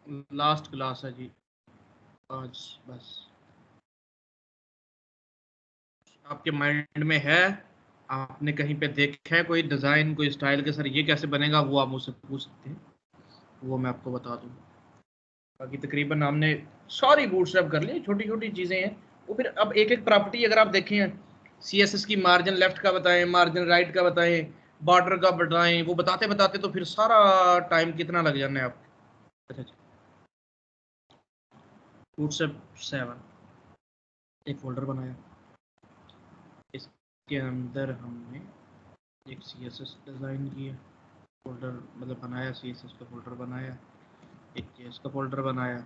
Last class है जी आज। बस आपके माइंड में है, आपने कहीं पे देखा है कोई डिज़ाइन, कोई स्टाइल के सर ये कैसे बनेगा, वो आप मुझसे पूछ सकते हैं, वो मैं आपको बता दूँ। बाकी तकरीबन हमने सारी बूटस्ट्रैप कर ली, छोटी छोटी चीज़ें हैं वो। फिर अब एक एक प्रॉपर्टी अगर आप देखें, CSS की मार्जिन लेफ्ट का बताएं, मार्जिन राइट का बताएं, बॉर्डर का बताएं, वो बताते बताते तो फिर सारा टाइम कितना लग जाना है आपको। अच्छा अच्छा, बूटस्ट्रैप 7 एक फोल्डर बनाया, इसके अंदर हमने एक CSS डिज़ाइन किया, फोल्डर मतलब बनाया, CSS का फोल्डर बनाया, एक JS का फोल्डर बनाया,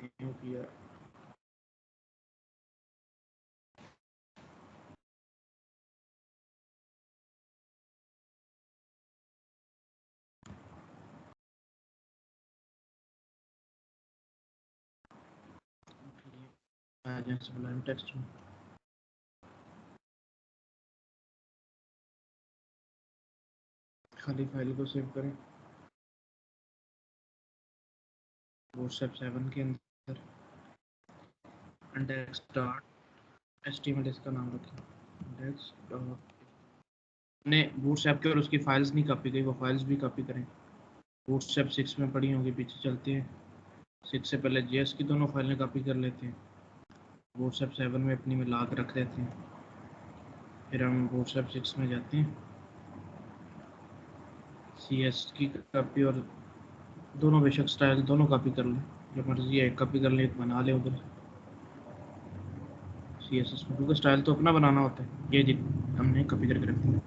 न्यू किया, सुबलाइम टेक्स्ट में खाली फाइल को सेव करें, बूटस्ट्रैप 7 के अंदर इंडेक्स डॉट HTML इसका नाम रखें, इंडेक्स डॉट ने बूटस्ट्रैप के और उसकी फाइल्स नहीं कॉपी की, वो फाइल्स भी कॉपी करें। बूटस्ट्रैप 6 में पड़ी होंगी, पीछे चलते हैं, 6 से पहले JS की दोनों फाइलें कॉपी कर लेते हैं, बूटस्ट्रैप 7 में अपनी मिला के रख देते हैं। फिर हम बूटस्ट्रैप 6 में जाते हैं, CS की कॉपी और दोनों बेशक स्टाइल दोनों कॉपी कर लें, जो मर्जी है, एक कॉपी कर लें, एक बना लें उधर CSS में, क्योंकि स्टाइल तो अपना बनाना होता है। ये हमने कॉपी करके रख दिया।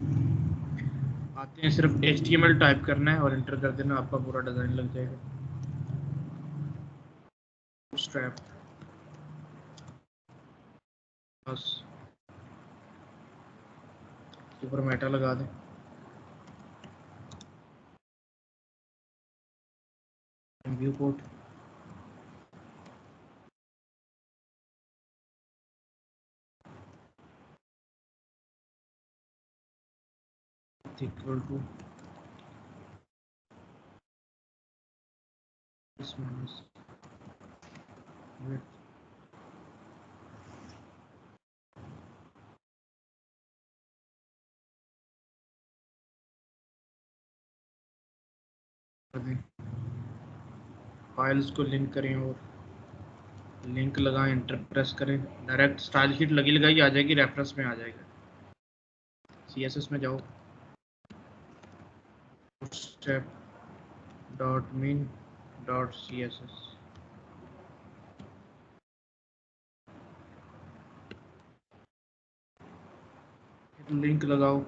आते हैं, सिर्फ HTML टाइप करना है और इंटर कर देना, आपका पूरा डिज़ाइन लग जाएगा। स्ट्रैप बस ऊपर मेटा लगा दें, view code equal to minus कर दें, फाइल्स को लिंक करें और लिंक लगाएं, इंटर प्रेस करें, डायरेक्ट स्टाइल शीट लगी लगाई आ जाएगी, रेफरेंस में आ जाएगा। CSS में जाओ, step dot mean dot CSS, link लगाओ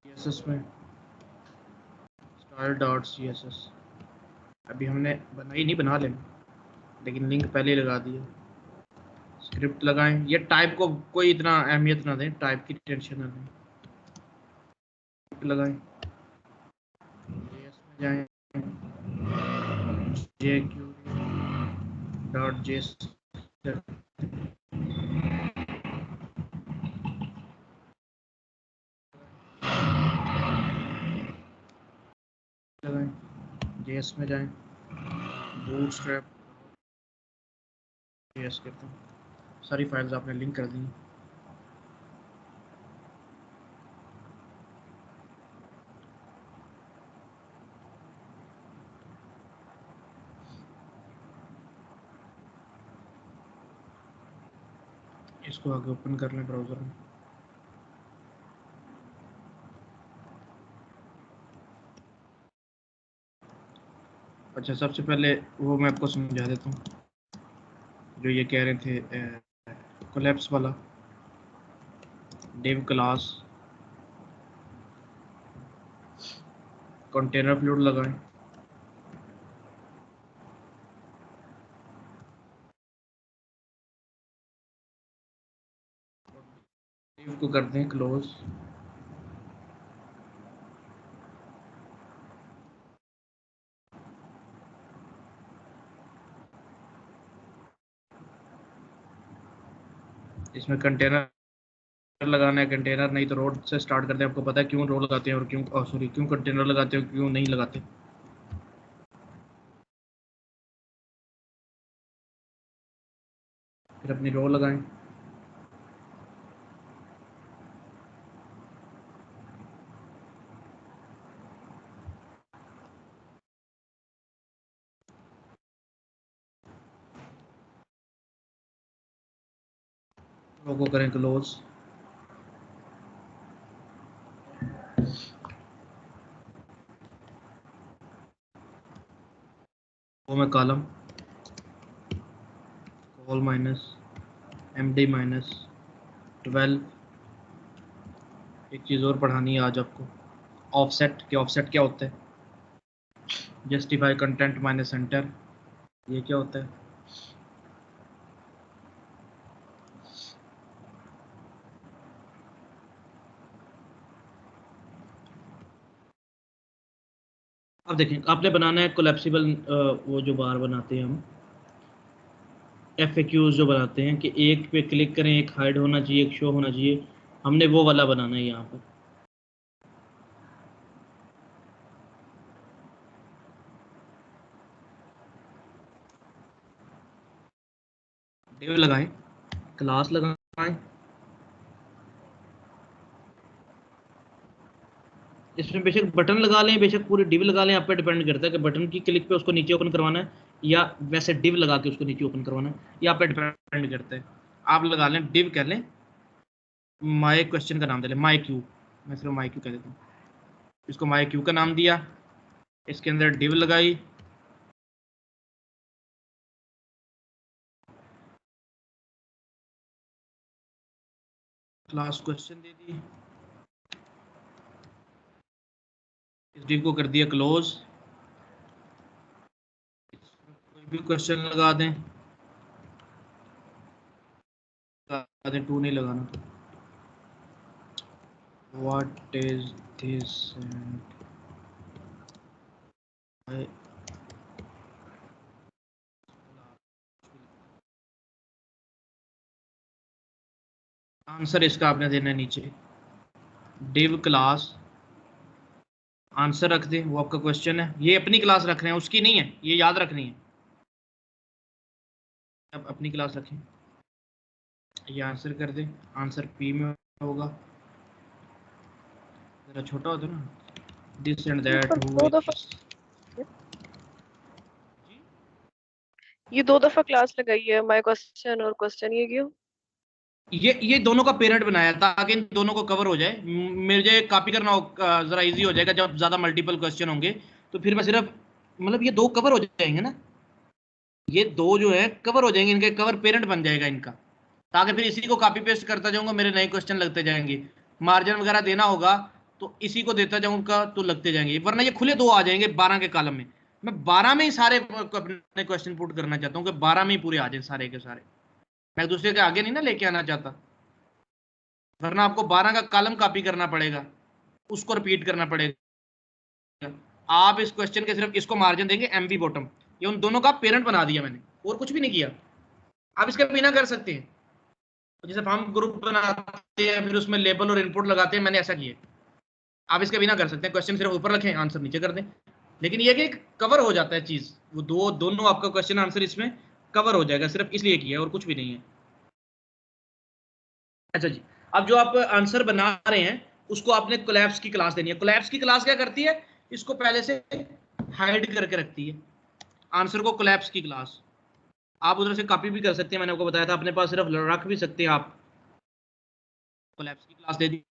CSS में, स्टाइल डॉट CSS। अभी हमने बनाई नहीं, बना लें, लेकिन लिंक पहले लगा दिया। स्क्रिप्ट लगाएं, ये टाइप को कोई इतना अहमियत ना दें, टाइप की टेंशन ना लें, लगाएं, JS में जाएं, jQuery.js लगाएं, JS में जाएं, बूटस्ट्रैप JS करते हैं, सारी फाइल्स आपने लिंक कर दी। इसको आगे ओपन कर लें ब्राउज़र में। अच्छा, सबसे पहले वो मैं आपको समझा देता हूँ, जो ये कह रहे थे कोलैप्स वाला, डिव क्लास कंटेनर फ्लूइड लगाएं, डिव को कर दें क्लोज, इसमें कंटेनर लगाना है कंटेनर, नहीं तो रोड से स्टार्ट करते हैं। आपको पता है क्यों रोड लगाते हैं और क्यों क्यों कंटेनर लगाते हैं, क्यों नहीं लगाते। फिर अपनी रो लगाएं। रो को करें क्लोज। वो में column call minus MD minus 12। एक चीज़ और पढ़ानी है आज आपको, ऑफसेट के ऑफसेट क्या होता है। जस्टिफाई कंटेंट माइनस सेंटर, ये क्या होता है। अब देखें, आपने बनाना है कोलैप्सिबल, वो जो बार बनाते हैं हम FAQs जो बनाते हैं कि एक पे क्लिक करें, एक हाइड होना चाहिए, एक शो होना चाहिए, हमने वो वाला बनाना है यहाँ पर। डिव लगाएं, क्लास लगाएं, इसमें बेशक बटन लगा लें, बेशक पूरी डिव लगा लें, आप पे डिपेंड करता है कि बटन की क्लिक पे उसको नीचे ओपन करवाना है या वैसे डिव लगा के उसको नीचे ओपन करवाना है, ये आप पे डिपेंड करता है। आप लगा लें, डिव कर लें, माई क्वेश्चन का नाम दे लें माई क्यू, मैं सिर्फ माई क्यू कह देता हूँ, इसको माई क्यू का नाम दिया, इसके अंदर डिव लगाई, क्लास क्वेश्चन दे दी, इस डिव को कर दिया क्लोज, कोई भी क्वेश्चन लगा दें, टू नहीं लगाना। व्हाट इज दिस आंसर इसका आपने देना है नीचे, डिव क्लास आंसर रख दें, वो आपका क्वेश्चन है, ये अपनी क्लास रख रहे हैं, उसकी नहीं है, ये याद रखनी है। अब अपनी क्लास रखें, ये आंसर कर दें, आंसर P में होगा, जरा छोटा होता है ना, दिस एंड दैट ये 2 दफा क्लास लगाई है, माय क्वेश्चन और क्वेश्चन, ये क्यों? ये दोनों का पेरेंट बनाया ताकि इन दोनों को कवर हो जाए, मुझे कॉपी करना जरा इजी हो जाएगा, जब ज्यादा मल्टीपल क्वेश्चन होंगे तो फिर मैं सिर्फ, मतलब ये दो कवर हो जाएंगे ना, ये दो जो है कवर हो जाएंगे, इनके कवर पेरेंट बन जाएगा इनका, ताकि फिर इसी को कॉपी पेस्ट करता जाऊंगा, मेरे नए क्वेश्चन लगते जाएंगे, मार्जिन वगैरह देना होगा तो इसी को देता जाऊंगा तो लगते जाएंगे, वरना ये खुले दो आ जाएंगे 12 के कॉलम में। मैं 12 में ही सारे अपने क्वेश्चन पुट करना चाहता हूँ कि 12 में ही पूरे आ जाए सारे के सारे, मैं दूसरे के आगे नहीं ना लेके आना चाहता, वरना आपको 12 का कॉलम कॉपी करना पड़ेगा, उसको रिपीट करना पड़ेगा। आप इस क्वेश्चन के सिर्फ इसको मार्जिन देंगे MB बॉटम, ये उन दोनों का पेरेंट बना दिया मैंने, और कुछ भी नहीं किया। आप इसके बिना कर सकते हैं, जैसे हम ग्रुप बनाते हैं फिर उसमें लेबल और इनपुट लगाते हैं, मैंने ऐसा किया। आप इसके बिना कर सकते हैं, क्वेश्चन सिर्फ ऊपर रखें, आंसर नीचे कर दें, लेकिन ये कि कवर हो जाता है चीज, वो दोनों आपका क्वेश्चन आंसर इसमें कवर हो जाएगा, सिर्फ इसलिए किया है और कुछ भी नहीं है। अच्छा जी, अब जो आप आंसर बना रहे हैं उसको आपने कोलैप्स की क्लास देनी है। कोलैप्स की क्लास क्या करती है, इसको पहले से हाइड करके रखती है, आंसर को कोलैप्स की क्लास। आप उधर से कॉपी भी कर सकते हैं, मैंने आपको बताया था, अपने पास सिर्फ रख भी सकते हैं आप, कोलैप्स की क्लास दे दी।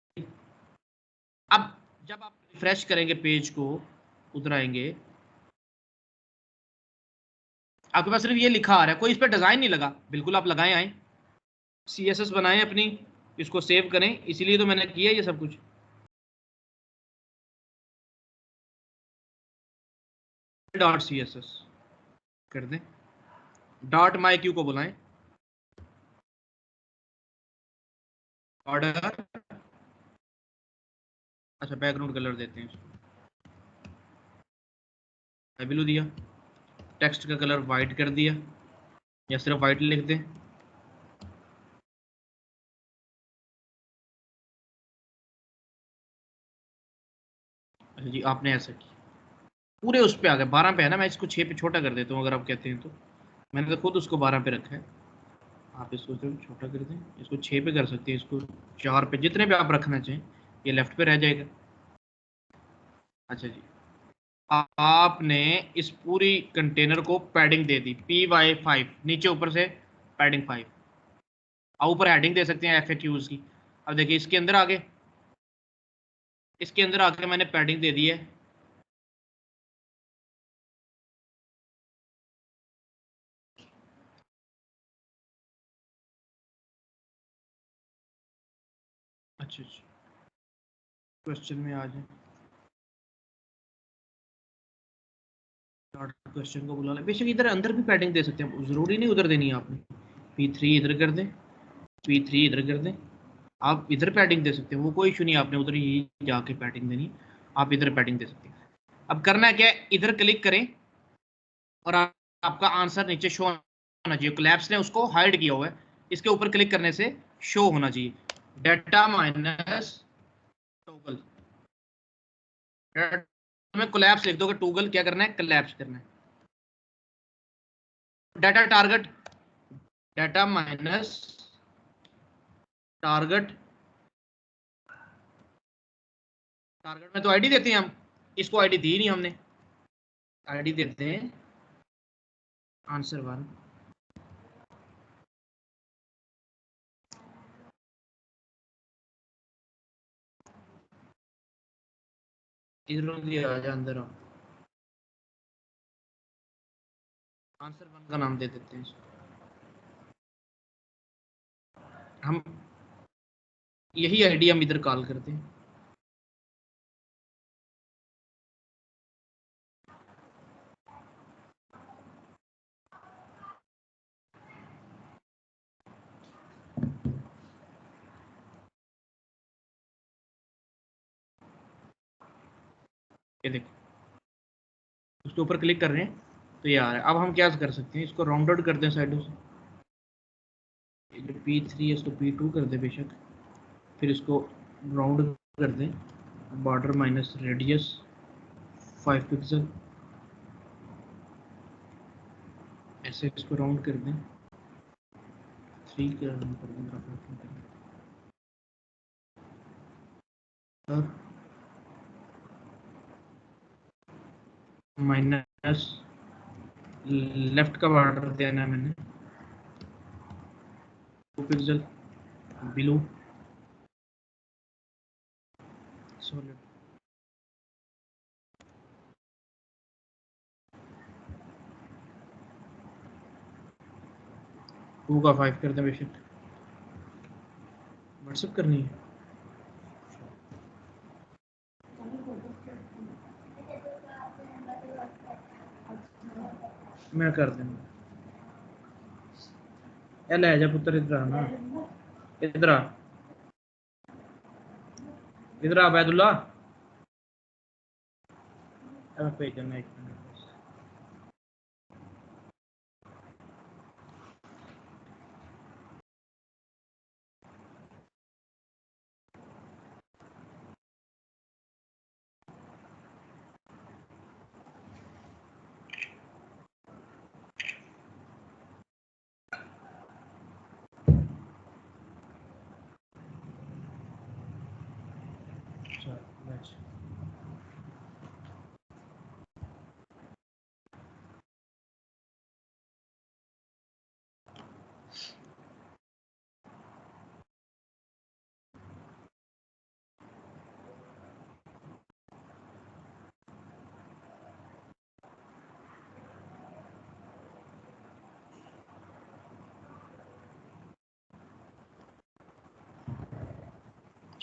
अब जब आप रिफ्रेश करेंगे पेज को, उधर आएंगे, आपके पास सिर्फ ये लिखा आ रहा है, कोई इस पर डिजाइन नहीं लगा, बिल्कुल आप लगाए आए, CSS बनाएं अपनी, इसको सेव करें, इसीलिए तो मैंने किया ये सब कुछ। .css कर दें, .myq को बुलाएं, ऑर्डर, अच्छा बैकग्राउंड कलर देते हैं, ब्लू दिया, टेक्स्ट का कलर वाइट कर दिया, या सिर्फ वाइट लिख दें, जी आपने ऐसा किया, पूरे उस पे आ गए, 12 पे है ना, मैं इसको 6 पे छोटा कर देता हूँ अगर आप कहते हैं तो। मैंने तो खुद उसको 12 पे रखा है, आप इसको सिर्फ छोटा कर दें, इसको 6 पे कर सकते हैं, इसको 4 पे, जितने पे आप रखना चाहें। ये लेफ्ट पे रह जाएगा। अच्छा जी, आपने इस पूरी कंटेनर को पैडिंग दे दी PY5, नीचे ऊपर से पैडिंग 5, और ऊपर हेडिंग दे सकते हैं FAQs की। अब देखिए इसके अंदर आगे, इसके अंदर आके मैंने पैडिंग दे दी है। अच्छा अच्छा, क्वेश्चन में आ जाए, क्वेश्चन को बुला लें। बेशक इधर अंदर भी पैडिंग दे सकते हैं, जरूरी नहीं उधर देनी है आपने। P3 इधर कर दें, P3 इधर कर दें, आप इधर पैडिंग दे सकते हैं, वो कोई इशू नहीं, आपने उधर ही जाके पैडिंग देनी, आप इधर पैडिंग दे सकते हैं। अब करना है क्या, इधर क्लिक करें और आपका आंसर नीचे शो होना चाहिए। कोलैप्स ने उसको हाइड किया हुआ है, इसके ऊपर क्लिक करने से शो होना चाहिए, डाटा माइनस टॉगल। में कोलैप्स लिख दोगे, टॉगल क्या करना है, कोलैप्स करना है। Data target, data minus target, target में तो आईडी देते हैं हम, इसको आईडी दी नहीं हमने, आईडी देते हैं आंसर 1। इधर आ जा अंदर, आंसर 1 का नाम दे देते हैं इसको। हम यही आईडी हम इधर कॉल करते हैं। ये देखो, उसके ऊपर क्लिक कर रहे हैं तो ये आ रहा है। अब हम क्या कर सकते हैं, इसको राउंड आउट कर दें साइडों से, जो P3 है इसको P2 कर दें बेशक, फिर इसको राउंड कर दें, बॉर्डर माइनस रेडियस 5 पिक्सल, ऐसे इसको राउंड कर दें, 3 का राउंड कर दें, और माइनस लेफ्ट का बॉर्डर देना है मैंने 2 पिक्सल, ब्लू सॉलिड, टू का 5 कर दें बेशक। व्हाट्सएप करनी है, मैं कर दूंगा। ए ले जा पुत्र, इधर आ ना, इधर आ, इधर आ बैदुल्ला, भेजना 1 मिनट।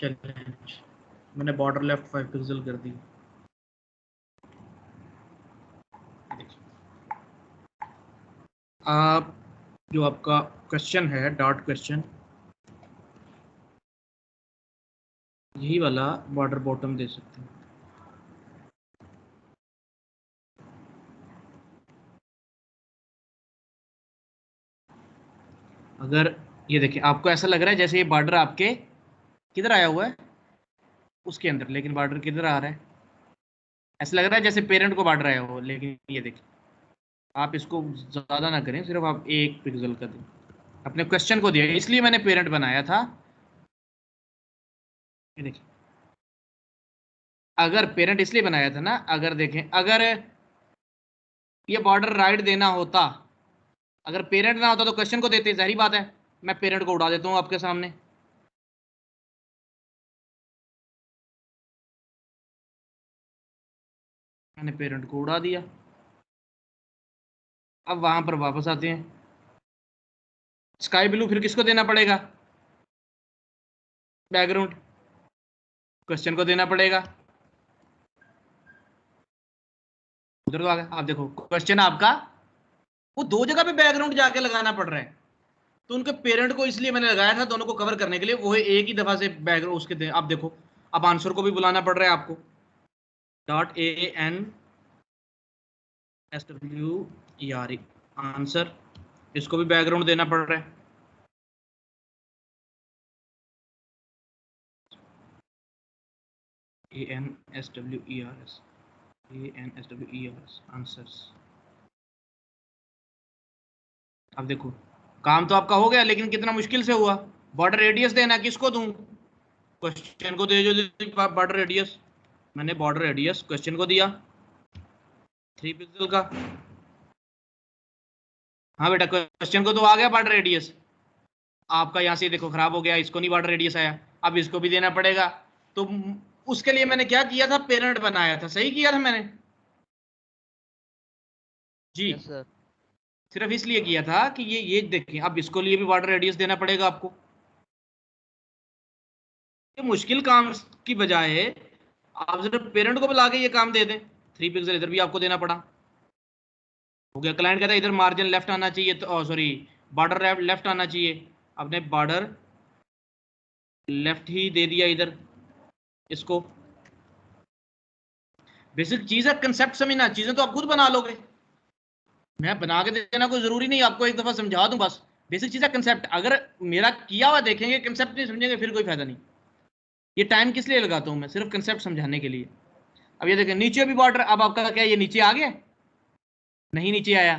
चैलेंज, मैंने बॉर्डर लेफ्ट 5 पिक्सल कर दी। आप जो आपका क्वेश्चन है, डॉट क्वेश्चन, यही वाला बॉर्डर बॉटम दे सकते हैं। अगर ये देखिए, आपको ऐसा लग रहा है जैसे ये बॉर्डर आपके किधर आया हुआ है, उसके अंदर, लेकिन बॉर्डर किधर आ रहा है, ऐसा लग रहा है जैसे पेरेंट को बांट रहे हो, लेकिन ये देखिए आप इसको ज्यादा ना करें, सिर्फ आप 1 पिक्सल का दें। अपने क्वेश्चन को दिया, इसलिए मैंने पेरेंट बनाया था। ये देखिए, अगर पेरेंट इसलिए बनाया था ना, अगर देखें, अगर ये बॉर्डर राइट देना होता, अगर पेरेंट ना होता तो क्वेश्चन को देते, जाहिर बात है। मैं पेरेंट को उड़ा देता हूं आपके सामने। मैंने पेरेंट को उड़ा दिया। अब वहां पर वापस आते हैं, स्काई ब्लू फिर किसको देना पड़ेगा? बैकग्राउंड क्वेश्चन को देना पड़ेगा। उधर तो आ गया, आप देखो क्वेश्चन आपका वो दो जगह पे बैकग्राउंड जाके लगाना पड़ रहा है। तो उनके पेरेंट को इसलिए मैंने लगाया था, दोनों को कवर करने के लिए, वो एक ही दफा से बैकग्राउंड उसके दे। आप देखो, अब आंसर को भी बुलाना पड़ रहा है आपको। डॉट ANSWER आंसर, इसको भी बैकग्राउंड देना पड़ रहा है। ANSWERS answers. अब देखो काम तो आपका हो गया, लेकिन कितना मुश्किल से हुआ। बॉर्डर रेडियस देना किसको दूं? क्वेश्चन को दे, जो बॉर्डर रेडियस, मैंने बॉर्डर रेडियस क्वेश्चन को दिया 3 पिक्सल का। हाँ बेटा, क्वेश्चन को तो आ गया बॉर्डर रेडियस। आपका यहाँ से देखो खराब हो गया, इसको नहीं बॉर्डर रेडियस आया, अब इसको भी देना पड़ेगा। तो उसके लिए मैंने क्या किया था, पेरेंट बनाया था। सही किया था मैंने जी। Yes sir. सिर्फ इसलिए किया था कि ये देखिए, अब इसको लिए भी बॉर्डर रेडियस देना पड़ेगा आपको। ये मुश्किल काम की बजाय आप सिर्फ पेरेंट को बुला के ये काम दे दें। 3 पिक्सल इधर भी आपको देना पड़ा। हो गया। क्लाइंट कहता है इधर मार्जिन लेफ्ट आना चाहिए, तो सॉरी बॉर्डर लेफ्ट आना चाहिए, आपने बॉर्डर लेफ्ट ही दे दिया इधर इसको। बेसिक चीज है, कंसेप्ट समझना, चीजें तो आप खुद बना लोगे, मैं बना के देना कोई जरूरी नहीं, आपको एक दफा समझा दूं बस। बेसिक चीज है कंसेप्ट, अगर मेरा किया हुआ देखेंगे, कंसेप्ट नहीं समझेंगे, फिर कोई फायदा नहीं। ये टाइम किस लिए लगाता हूं मैं? सिर्फ कंसेप्ट समझाने के लिए। अब ये देखें, नीचे भी बॉर्डर, अब आपका क्या ये नीचे आ गया? नहीं नीचे आया।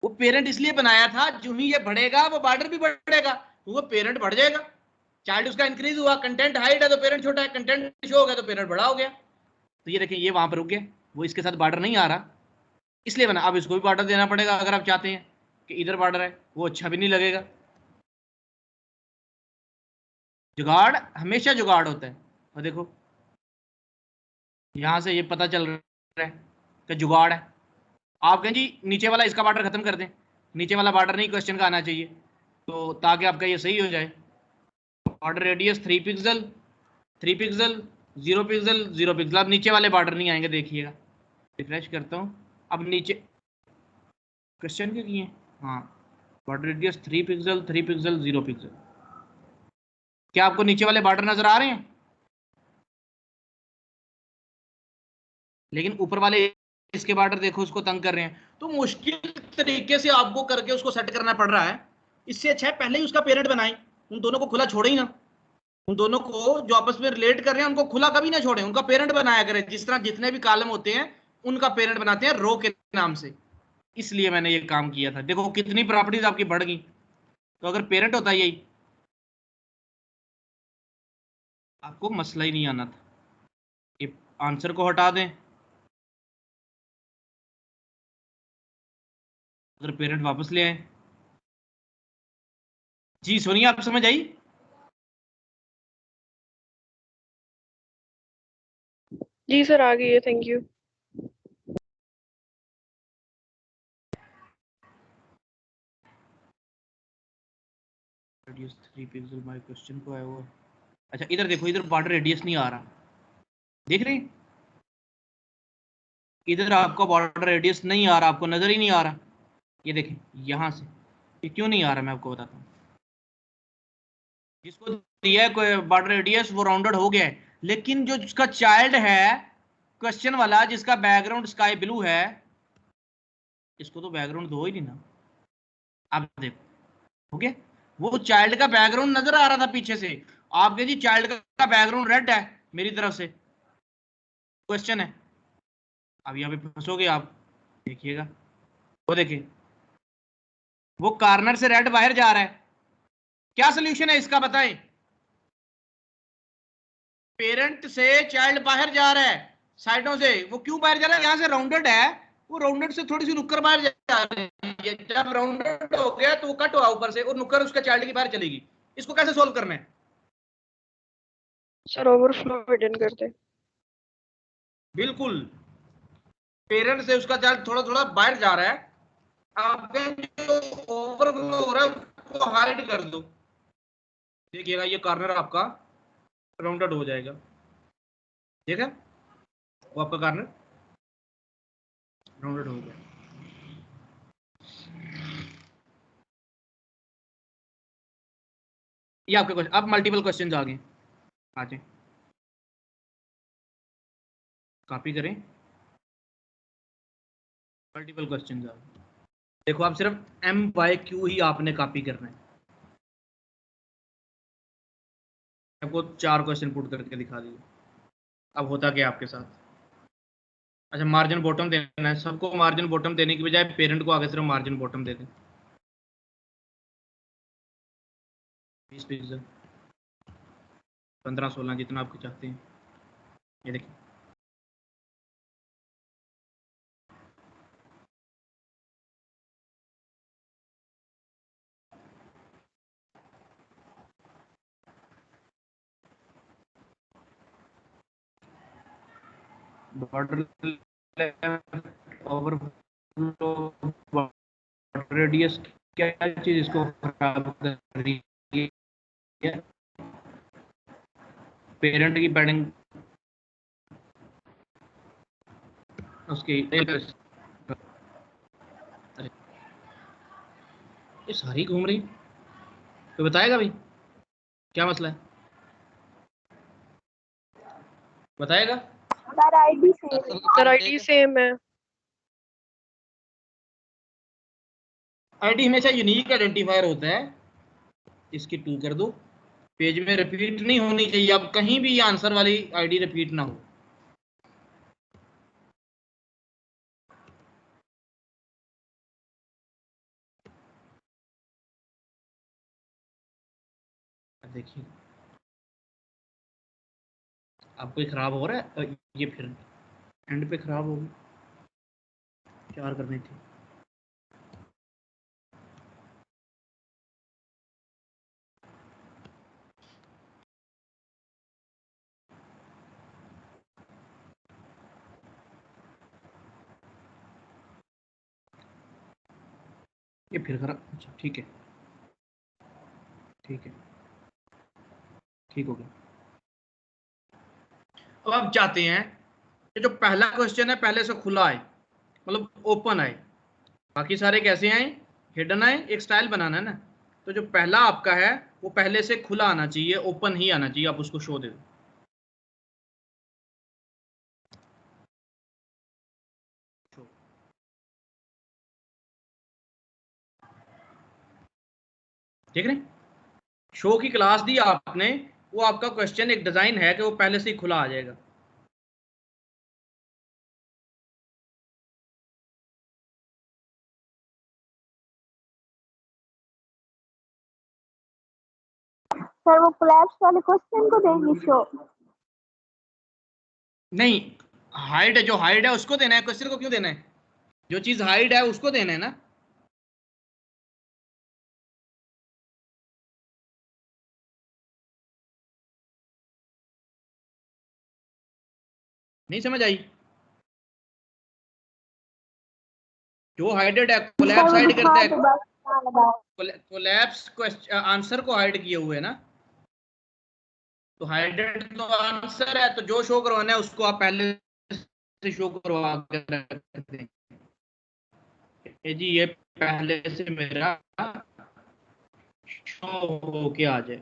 वो पेरेंट इसलिए बनाया था, जो ही ये बढ़ेगा वो बॉर्डर भी बढ़ेगा, तो वो पेरेंट बढ़ जाएगा। चाइल्ड उसका इंक्रीज हुआ, कंटेंट हाइट है तो पेरेंट छोटा है, कंटेंट शो हो गया तो पेरेंट बड़ा हो गया। तो ये देखें, ये वहां पर रुक गया, वो इसके साथ बॉर्डर नहीं आ रहा, इसलिए बना। अब इसको भी बॉर्डर देना पड़ेगा अगर आप चाहते हैं कि इधर बॉर्डर है, वो अच्छा भी नहीं लगेगा। जुगाड़ हमेशा जुगाड़ होता है। और देखो यहां से ये पता चल रहा है कि जुगाड़ है। आप कहें जी नीचे वाला इसका बॉर्डर खत्म कर दें, नीचे वाला बॉर्डर नहीं क्वेश्चन का आना चाहिए, तो ताकि आपका ये सही हो जाए। Border radius 3 pixel, 3 pixel, 0 pixel, 0 pixel. अब नीचे वाले बॉर्डर नहीं आएंगे, देखिएगा। रिफ्रेश करता हूँ, अब नीचे क्वेश्चन के किए, हाँ border radius 3 pixel, 3 pixel, 0 pixel. क्या आपको नीचे वाले बॉर्डर नजर आ रहे हैं? लेकिन ऊपर वाले इसके बॉर्डर देखो, उसको तंग कर रहे हैं। तो मुश्किल तरीके से आपको करके उसको सेट करना पड़ रहा है। इससे अच्छा है पहले ही उसका पेरेंट बनाएं, उन दोनों को खुला छोड़े ही ना। उन दोनों को जो आपस में रिलेट कर रहे हैं उनको खुला कभी ना छोड़े, उनका पेरेंट बनाया करें। जिस तरह जितने भी कॉलम होते हैं उनका पेरेंट बनाते हैं रो के नाम से। इसलिए मैंने ये काम किया था। देखो कितनी प्रॉपर्टीज आपकी बढ़ गई। तो अगर पेरेंट होता यही, आपको मसला ही नहीं आना था। ये आंसर को हटा दें, अगर पेरेंट वापस ले आए। जी सोनिया, आप समझ आई? जी सर आ गई है, thank you. Radius 3 pixel my question को है वो। अच्छा इधर देखो, इधर बॉर्डर रेडियस नहीं आ रहा, देख रहे हैं? इधर आपका बॉर्डर रेडियस नहीं आ रहा, आपको नजर ही नहीं आ रहा। ये देखें यहां से, ये क्यों नहीं आ रहा मैं आपको बताता हूँ। जिसको दिया है कोई बॉर्डर रेडियस वो राउंडेड हो गया है, लेकिन जो जिसका चाइल्ड है क्वेश्चन वाला, जिसका बैकग्राउंड स्काई ब्लू है, इसको तो बैकग्राउंड दो ही नहीं ना। आप देखो, ओके, वो चाइल्ड का बैकग्राउंड नजर आ रहा था पीछे से। आपके जी चाइल्ड का बैकग्राउंड रेड है मेरी तरफ से, क्वेश्चन है। अब यहाँ पे फंसोगे आप, देखिएगा, वो देखिए, वो कॉर्नर से रेड बाहर जा रहा है, क्या सोल्यूशन है इसका बताएं। पेरेंट से चाइल्ड बाहर जा रहा है साइडों से, वो क्यों बाहर जा रहा है, यहाँ से राउंडेड है, वो राउंडेड से थोड़ी सी नुक्कर बाहर जा रही है, जब राउंडेड हो गया तो वो कट हुआ ऊपर से और नुक्कर उसका चाइल्ड की बाहर चलेगी। इसको कैसे सोल्व करना है? सर ओवरफ्लो हिडन कर दे। बिल्कुल, पेरेंट से उसका चाइल्ड थोड़ा थोड़ा बाहर जा रहा है, आपने जो ओवरफ्लो हो रहा है उसको हाइड कर दो, देखिएगा ये कॉर्नर आपका राउंडेड हो जाएगा। ठीक है, वो आपका कॉर्नर राउंडेड हो गया। ये आपके क्वेश्चन, अब मल्टीपल क्वेश्चन आ गए, आ जाए, कॉपी करें, मल्टीपल क्वेश्चन आ गए। देखो आप सिर्फ MYQ ही आपने कॉपी करना है। आपको 4 क्वेश्चन पुट करके दिखा दिए। अब होता क्या आपके साथ, अच्छा मार्जिन बॉटम देना है सबको, मार्जिन बॉटम देने की बजाय पेरेंट को आगे सिर्फ मार्जिन बॉटम दे दें, 20 पिक्सल, 15-16 जितना आपको चाहते हैं। ये देखिए, बॉर्डर ओवरफ्लो रेडियस, क्या चीज इसको खराब कर रही है, पेरेंट की पैडिंग उसकी, ये सारी घूम रही, तो बताएगा भाई क्या मसला है, बताएगा। सर आईडी सेम है। सर आईडी सेम है। आईडी हमेशा यूनिक आइडेंटिफायर होता है, इसकी 2 कर दो, पेज में रिपीट नहीं होनी चाहिए, अब कहीं भी ये आंसर वाली आईडी रिपीट ना हो। देखिए अब कोई खराब हो रहा है, ये फिर एंड पे खराब होगी, 4 करनी थी। ये फिर खराब, अच्छा ठीक है, ठीक है, ठीक हो गया। अब आप चाहते हैं कि जो पहला क्वेश्चन है पहले से खुला आए, मतलब ओपन आए, बाकी सारे कैसे आए, हिडन आए, एक स्टाइल बनाना है ना, तो जो पहला आपका है वो पहले से खुला आना चाहिए, ओपन ही आना चाहिए, आप उसको शो दे दो। ठीक है, शो की क्लास दी आपने, वो आपका क्वेश्चन एक डिजाइन है कि वो पहले से ही खुला आ जाएगा। सर वो कोलैप्स वाले क्वेश्चन को देंगी शो। नहीं, हाइड है, जो हाइड है उसको देना है, क्वेश्चन को क्यों देना है, जो चीज हाइड है उसको देना है ना। नहीं समझ आई, जो हाइडेड है कोलैप्स हाइड करता है, कोलैप्स आंसर को हाइड किए हुए ना, तो हाइडेड तो आंसर है, तो जो शो करवाना है उसको आप पहले से शो करवा के रख दें, जी ये पहले से मेरा शो होके आ जाए।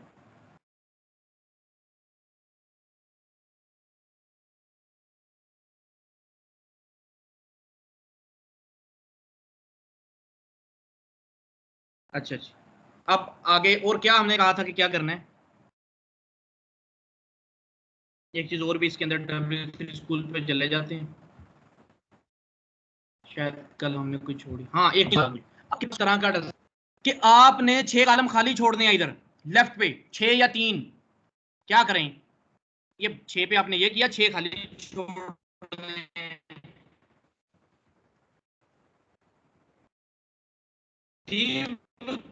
अच्छा अच्छा, अब आगे और क्या हमने कहा था कि क्या करना है, एक चीज और भी इसके अंदर W3 स्कूल पे चले जाते हैं, शायद कल हमने कोई छोड़ी। हाँ, एक किस तरह का कि आपने 6 कॉलम खाली छोड़ने हैं इधर लेफ्ट पे, 6 या 3, क्या करें? ये 6 पे आपने ये किया, 6 खाली छोड़ने हैं।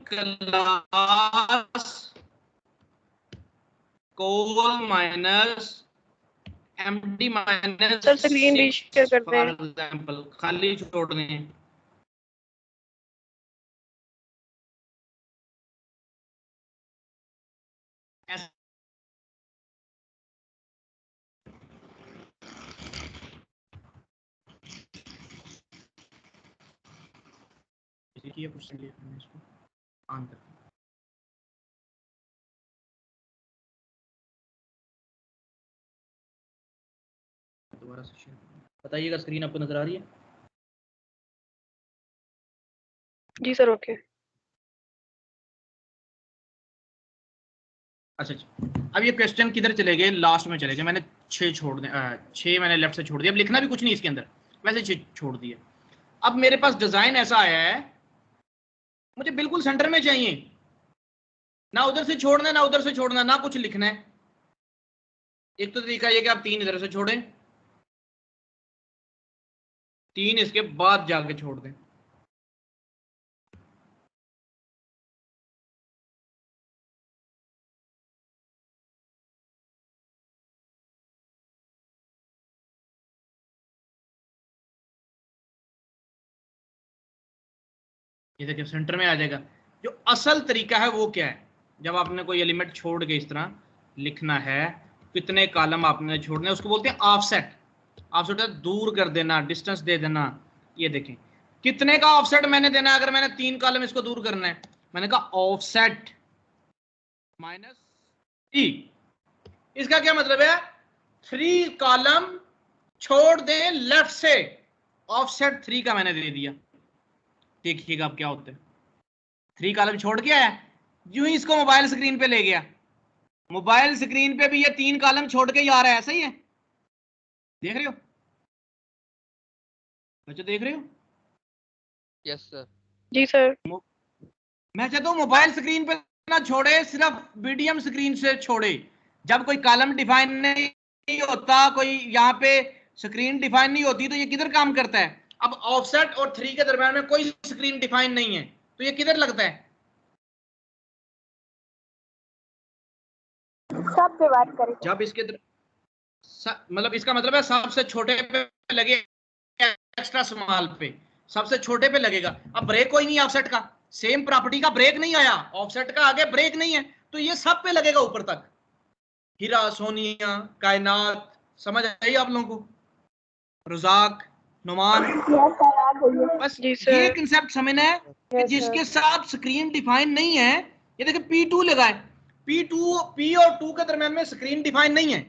Class col minus MD minus sir screen 6 reshare कर फॉर दें। एग्जांपल खाली छोड़ने हैं। ये क्वेश्चन लिया मैंने, इसको ऑन कर दोबारा से शेयर बताइएगा। स्क्रीन आपको नजर आ रही है? जी सर, ओके। अच्छा अच्छा, अब ये क्वेश्चन किधर चले गए? लास्ट में चले गए। मैंने 6 छोड़ दिए, 6 मैंने लेफ्ट से छोड़ दिया। अब लिखना भी कुछ नहीं इसके अंदर, वैसे 6 छोड़ दिए। अब मेरे पास डिजाइन ऐसा आया है, मुझे बिल्कुल सेंटर में चाहिए, ना उधर से छोड़ना है ना उधर से छोड़ना, ना कुछ लिखना है। एक तो तरीका ये कि आप 3 इधर से छोड़ें, 3 इसके बाद जाके छोड़ दें। ये देखिए सेंटर में आ जाएगा। जो असल तरीका है वो क्या है? जब आपने कोई एलिमेंट छोड़ के इस तरह लिखना है, कितने कॉलम आपने छोड़ने, उसको बोलते हैं ऑफसेट। ऑफसेट है दूर कर देना, डिस्टेंस दे देना। ये देखें कितने का ऑफसेट मैंने देना है। अगर मैंने 3 कॉलम इसको दूर करना है, मैंने कहा ऑफसेट -3। इसका क्या मतलब है? 3 कॉलम छोड़ दे लेफ्ट से, ऑफसेट 3 का मैंने दे दिया। देखिएगा अब क्या होता है। 3 कॉलम छोड़ के आया, यूं ही इसको मोबाइल स्क्रीन पे ले गया, मोबाइल स्क्रीन पे भी ये 3 कॉलम छोड़ के ही आ रहा है। सही है? देख रहे हो बच्चों, देख रहे हो? Yes sir. जी सर। मैं चाहता हूं मोबाइल स्क्रीन पे ना छोड़े, सिर्फ मीडियम स्क्रीन से छोड़े। जब कोई कॉलम डिफाइन नहीं होता, कोई यहाँ पे स्क्रीन डिफाइन नहीं होती, तो ये किधर काम करता है? अब ऑफसेट और 3 के दरम्यान में कोई स्क्रीन डिफाइन नहीं है, तो ये किधर लगता है? सब पे बात करें। जब इसके मतलब इसका मतलब है सबसे छोटे पे लगे, एक्स्ट्रा स्मॉल पे, सबसे छोटे पे लगेगा। अब ब्रेक कोई नहीं ऑफसेट का, सेम प्रॉपर्टी का ब्रेक नहीं आया, ऑफसेट का आगे ब्रेक नहीं है, तो ये सब पे लगेगा ऊपर तक। हीरा सोनिया कायनात, समझ आई आप लोगों को? रुजाक नुमान, बस जी ये सर। कंसेप्ट समझना है कि यस जिसके सर। साथ स्क्रीन डिफाइन नहीं है। ये देखिए P2 लगा है, P और 2 के दरम्यान में स्क्रीन डिफाइन नहीं है,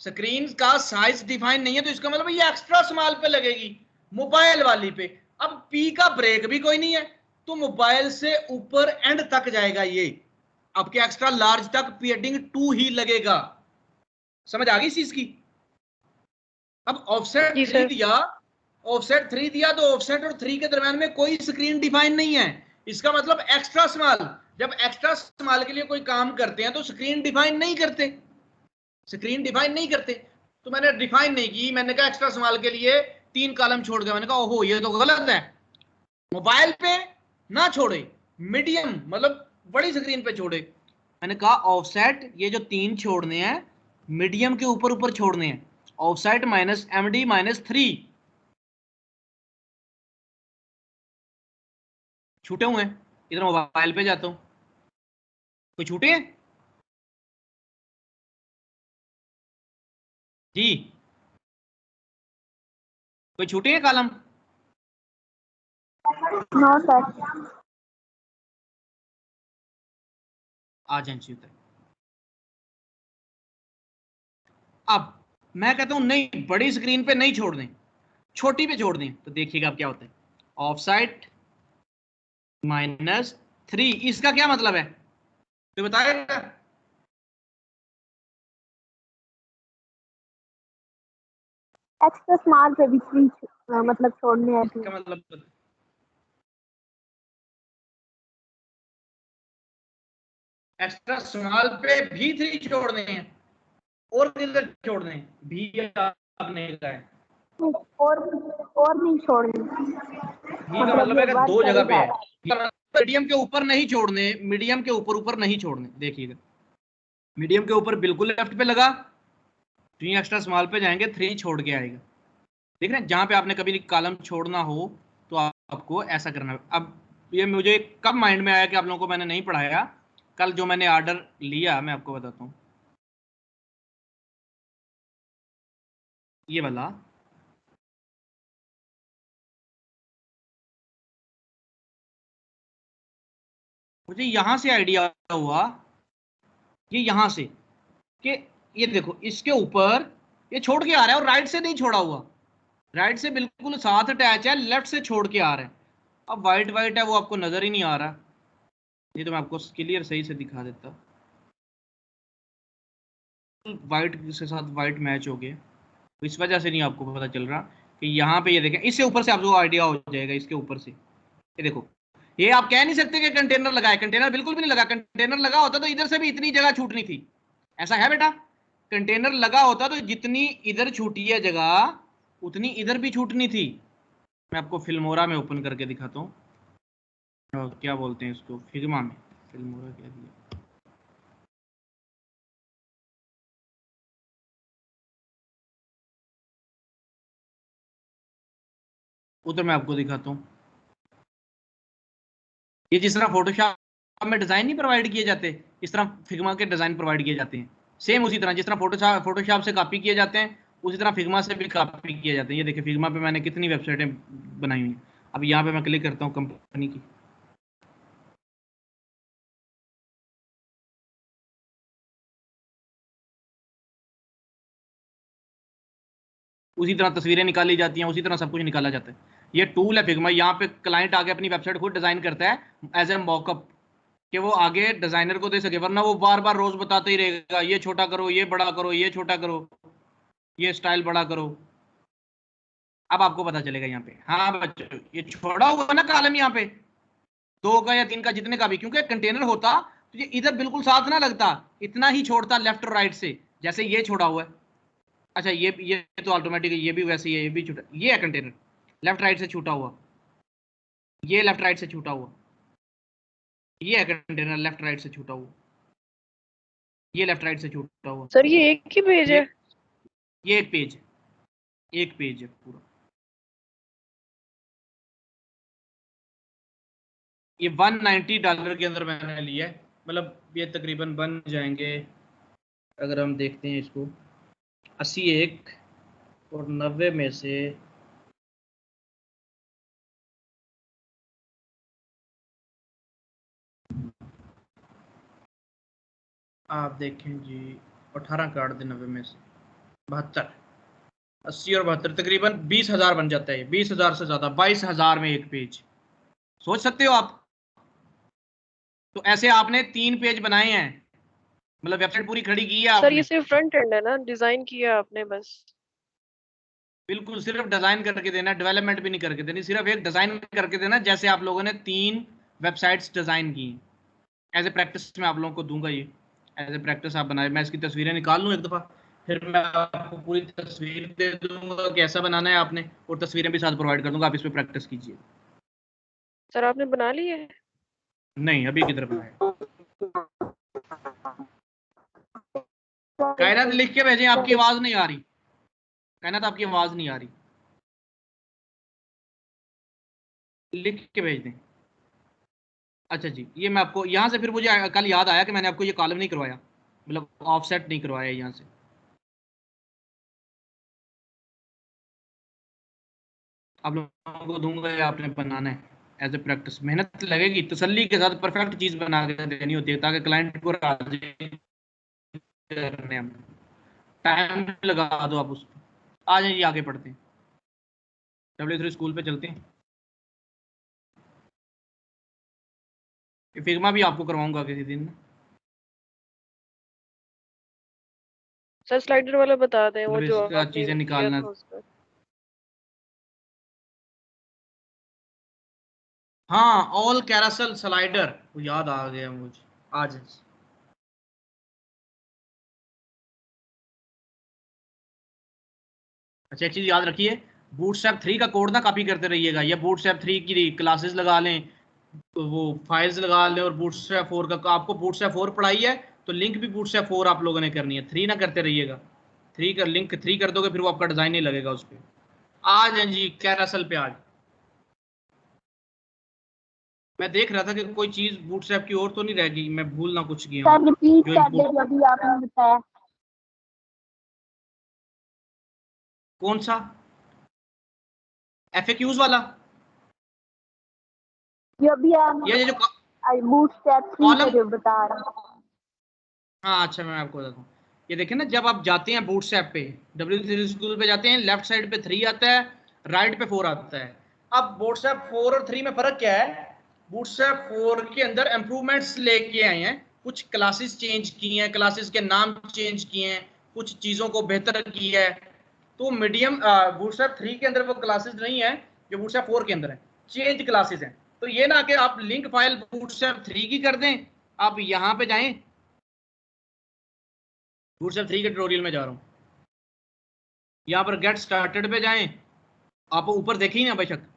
स्क्रीन का साइज डिफाइन नहीं है, तो इसका मतलब ये एक्स्ट्रा स्मॉल पे लगेगी, मोबाइल वाली पे। अब पी का ब्रेक भी कोई नहीं है, तो मोबाइल से ऊपर एंड तक जाएगा ये, आपके एक्स्ट्रा लार्ज तक पेडिंग 2 ही लगेगा। समझ आ गई इस चीज की? अब ऑफसेट जी 3 सर। दिया, ऑफसेट 3 दिया, तो ऑफसेट और 3 के दरम्यान में कोई स्क्रीन डिफाइन नहीं है, इसका मतलब एक्स्ट्रा स्मॉल। जब एक्स्ट्रा स्मॉल के लिए कोई काम करते हैं तो स्क्रीन डिफाइन नहीं करते, स्क्रीन डिफाइन नहीं करते। तो मैंने डिफाइन नहीं की, मैंने कहा एक्स्ट्रा स्मॉल के लिए 3 कॉलम छोड़ दिया। मैंने कहा ओहो ये तो गलत है, मोबाइल पे ना छोड़े, मीडियम मतलब बड़ी स्क्रीन पे छोड़े। मैंने कहा ऑफसेट ये जो 3 छोड़ने हैं मीडियम के ऊपर ऊपर छोड़ने हैं, ऑफसेट -MD -3 छूटे हुए हैं। इधर मोबाइल पे जाता हूं, कोई छूटे हैं जी? कोई छूटे हैं कॉलम? No sir. आ जाए उधर। अब मैं कहता हूं नहीं, बड़ी स्क्रीन पे नहीं छोड़ दें, छोटी पे छोड़ दें, तो देखिएगा अब क्या होता है। ऑफसाइड -3, इसका क्या मतलब है तो बताएगा? एक्स्ट्रा स्मॉल पे भी थ्री मतलब छोड़ने हैं इसका मतलब एक्स्ट्रा स्मॉल पे भी 3 छोड़ने हैं और किधर छोड़ने हैं? भी आपने कहा है, और नहीं छोड़ने, भी का मतलब ये है कि वर्ड 2 जगह सही पे जा है। रहा मीडियम के ऊपर नहीं छोड़ने, मीडियम के ऊपर नहीं छोड़ने। देखिएगा, मीडियम के ऊपर बिल्कुल लेफ्ट पे लगा, 3 एक्स्ट्रा स्मॉल पे जाएंगे, 3 छोड़ के आएगा। देख रहे हैं, जहां पे आपने कभी कॉलम छोड़ना हो तो आपको ऐसा करना है। अब ये मुझे कब माइंड में आया कि आप लोगों को मैंने नहीं पढ़ाया, कल जो मैंने ऑर्डर लिया मैं आपको बताता हूँ। ये वाला मुझे यहां से आइडिया हुआ, ये यहां से कि ये देखो इसके ऊपर ये छोड़ के आ रहा है और राइट से नहीं छोड़ा हुआ, राइट से बिल्कुल साथ अटैच है, लेफ्ट से छोड़ के आ रहा है। अब वाइट वाइट है वो आपको नजर ही नहीं आ रहा, ये तो मैं आपको क्लियर सही से दिखा देता। वाइट के साथ वाइट मैच हो गया, इस वजह से नहीं आपको पता चल रहा कि यहाँ पे ये देखें, इससे ऊपर से आपको आइडिया हो जाएगा। इसके ऊपर से ये देखो, ये आप कह नहीं सकते कि कंटेनर लगा है, कंटेनर बिल्कुल भी नहीं लगा। कंटेनर लगा होता तो इधर से भी इतनी जगह छूटनी थी, ऐसा है बेटा? कंटेनर लगा होता तो जितनी इधर छूटी है जगह उतनी इधर भी छूटनी थी। मैं आपको फिल्मोरा में ओपन करके दिखाता हूँ, क्या बोलते हैं इसको, फिग्मा में, फिल्मोरा क्या दिया, उधर मैं आपको दिखाता हूँ। ये जिस तरह फोटोशॉप में डिजाइन नहीं प्रोवाइड किए जाते, इस तरह फिग्मा के डिजाइन प्रोवाइड किए जाते हैं। सेम उसी तरह जिस तरह फोटोशॉप से कॉपी किए जाते हैं, उसी तरह फिग्मा से भी कॉपी किए जाते हैं। ये देखिए, फिग्मा पे मैंने कितनी वेबसाइटें बनाई हुई हैं। अब यहाँ पे मैं क्लिक करता हूँ कंपनी की, उसी तरह तस्वीरें निकाली जाती हैं, उसी तरह सब कुछ निकाला जाता है। ये टूल है फिग्मा, यहाँ पे क्लाइंट आगे अपनी वेबसाइट खुद डिजाइन करता है एज ए मॉकअप, कि वो आगे डिजाइनर को दे सके, वरना वो बार बार रोज बताते ही रहेगा, ये छोटा करो, ये बड़ा करो, ये छोटा करो, ये स्टाइल बड़ा करो। अब आपको पता चलेगा यहाँ पे। हाँ बच्चों, ये छोड़ा हुआ ना कॉलम यहाँ पे, 2 का या 3 का, जितने का भी, क्योंकि कंटेनर होता तो ये इधर बिल्कुल साथ ना लगता, इतना ही छोड़ता लेफ्ट और राइट से, जैसे ये छोड़ा हुआ है। अच्छा, ये तो ऑटोमेटिक, ये भी वैसे ही है, ये भी छूटा, ये है कंटेनर लेफ्ट राइट से छूटा हुआ, ये लेफ्ट राइट से छूटा हुआ, ये है कंटेनर लेफ्ट राइट से छूटा हुआ, ये लेफ्ट राइट से छूटा हुआ। सर ये एक ही पेज ये है? ये एक पेज है पूरा। ये $190 के अंदर मैंने लिया है, मतलब ये तकरीबन बन जाएंगे, अगर हम देखते हैं इसको, 81 और 90 में से आप देखें जी, 18 काट दें 90 में से, 72, 80 और 72, तकरीबन 20,000 बन जाता है। 20,000 से ज्यादा, 22,000 में एक पेज, सोच सकते हो आप। तो ऐसे आपने 3 पेज बनाए हैं, मतलब वेबसाइट पूरी खड़ी की है सर ये आपने। सिर्फ फ्रंट एंड है ना, डिजाइन किया आपने बस? बिल्कुल, सिर्फ डिजाइन करके देना, डेवलपमेंट भी नहीं करके देनी, सिर्फ एक डिजाइन करके देना, जैसे आप लोगों ने 3 वेबसाइट्स डिजाइन की। एज ए प्रैक्टिस मैं आप लोगों को दूंगा, ये एज ए प्रैक्टिस आप बनाए। मैं इसकी तस्वीरें निकाल लूँ एक दफ़ा, फिर मैं आपको पूरी तस्वीर दे दूंगा कैसा बनाना है आपने, और तस्वीरें भी साथ प्रोवाइड कर दूंगा, आप इस पर प्रैक्टिस कीजिए। सर आपने बना ली है? नहीं, अभी किधर बनाया। कायनात लिख के भेजें, आपकी आवाज़ नहीं आ रही, कायनात आपकी आवाज़ नहीं आ रही, लिख के भेज दें। अच्छा जी, ये मैं आपको यहाँ से, फिर मुझे कल याद आया कि मैंने आपको ये कॉलम नहीं करवाया, मतलब ऑफसेट नहीं करवाया यहाँ से। आप लोगों को दूंगा, ये आपने बनाना है एज ए प्रैक्टिस, मेहनत लगेगी, तसल्ली के साथ परफेक्ट चीज़ बना के देनी होती है, ताकि क्लाइंट को राजी करने हम टाइम लगा दो आप उस पर। आ जाइए, आगे पढ़ते हैं, W3 स्कूल पे चलते हैं। फिग्मा भी आपको करवाऊंगा किसी दिन। सर स्लाइडर वाला बता दें, वो मतलब जो इसका आपने चीजें किया निकालना। था उसका। हाँ, ऑल कैरासल स्लाइडर, वो याद आ गया मुझे आज। अच्छा, एक चीज याद रखिए, बूटस्ट्रैप 3 का कोड ना कॉपी करते रहिएगा, या बूटस्ट्रैप 3 की क्लासेस लगा लें, तो वो फाइल्स लगा लें, और बूटस्ट्रैप 4 का आपको बूटस्ट्रैप 4 पढ़ाई है तो लिंक भी बूटस्ट्रैप 4 आप लोगों ने करनी है, 3 ना करते रहिएगा। 3 का लिंक 3 कर दोगे फिर वो आपका डिजाइन नहीं लगेगा उस पर। आ जाए जी कैरासल पे आज। मैं देख रहा था कि कोई चीज बूटस्ट्रैप की और तो नहीं रह गई, मैं भूल ना कुछ गया हूँ सर रिपीट जो कर इनको। दे जो भी आपने बताया। कौन सा? FAQs वाला? जो भी आप ये जो बूटस्ट्रैप 3 का कॉलम। जो बता रहे हैं। हाँ अच्छा, मैं आपको बताता हूँ। ये देखिए ना, जब आप जाते हैं बूटस्ट्रैप पे, W3 स्कूल पे जाते हैं, लेफ्ट साइड पे 3 आता है, राइट पे 4 आता है। अब बूटस्ट्रैप 4 और 3 में फर्क क्या है? बूटस्ट्रैप 4 के अंदर इंप्रूवमेंट्स लेके आए हैं, कुछ क्लासेस चेंज की हैं, क्लासेस के नाम चेंज किए हैं, कुछ चीज़ों को बेहतर किया है। तो मीडियम बूटस्ट्रैप 3 के अंदर वो क्लासेस नहीं है जो बूटस्ट्रैप 4 के अंदर है, चेंज क्लासेस हैं। तो ये ना कि आप लिंक फाइल बूटस्ट्रैप 3 की कर दें, आप यहाँ पे जाएं, बूटस्ट्रैप 3 के ट्यूटोरियल में जा रहा हूँ, यहाँ पर गेट स्टार्टेड पे जाएं, आप ऊपर देखी ना बेशक।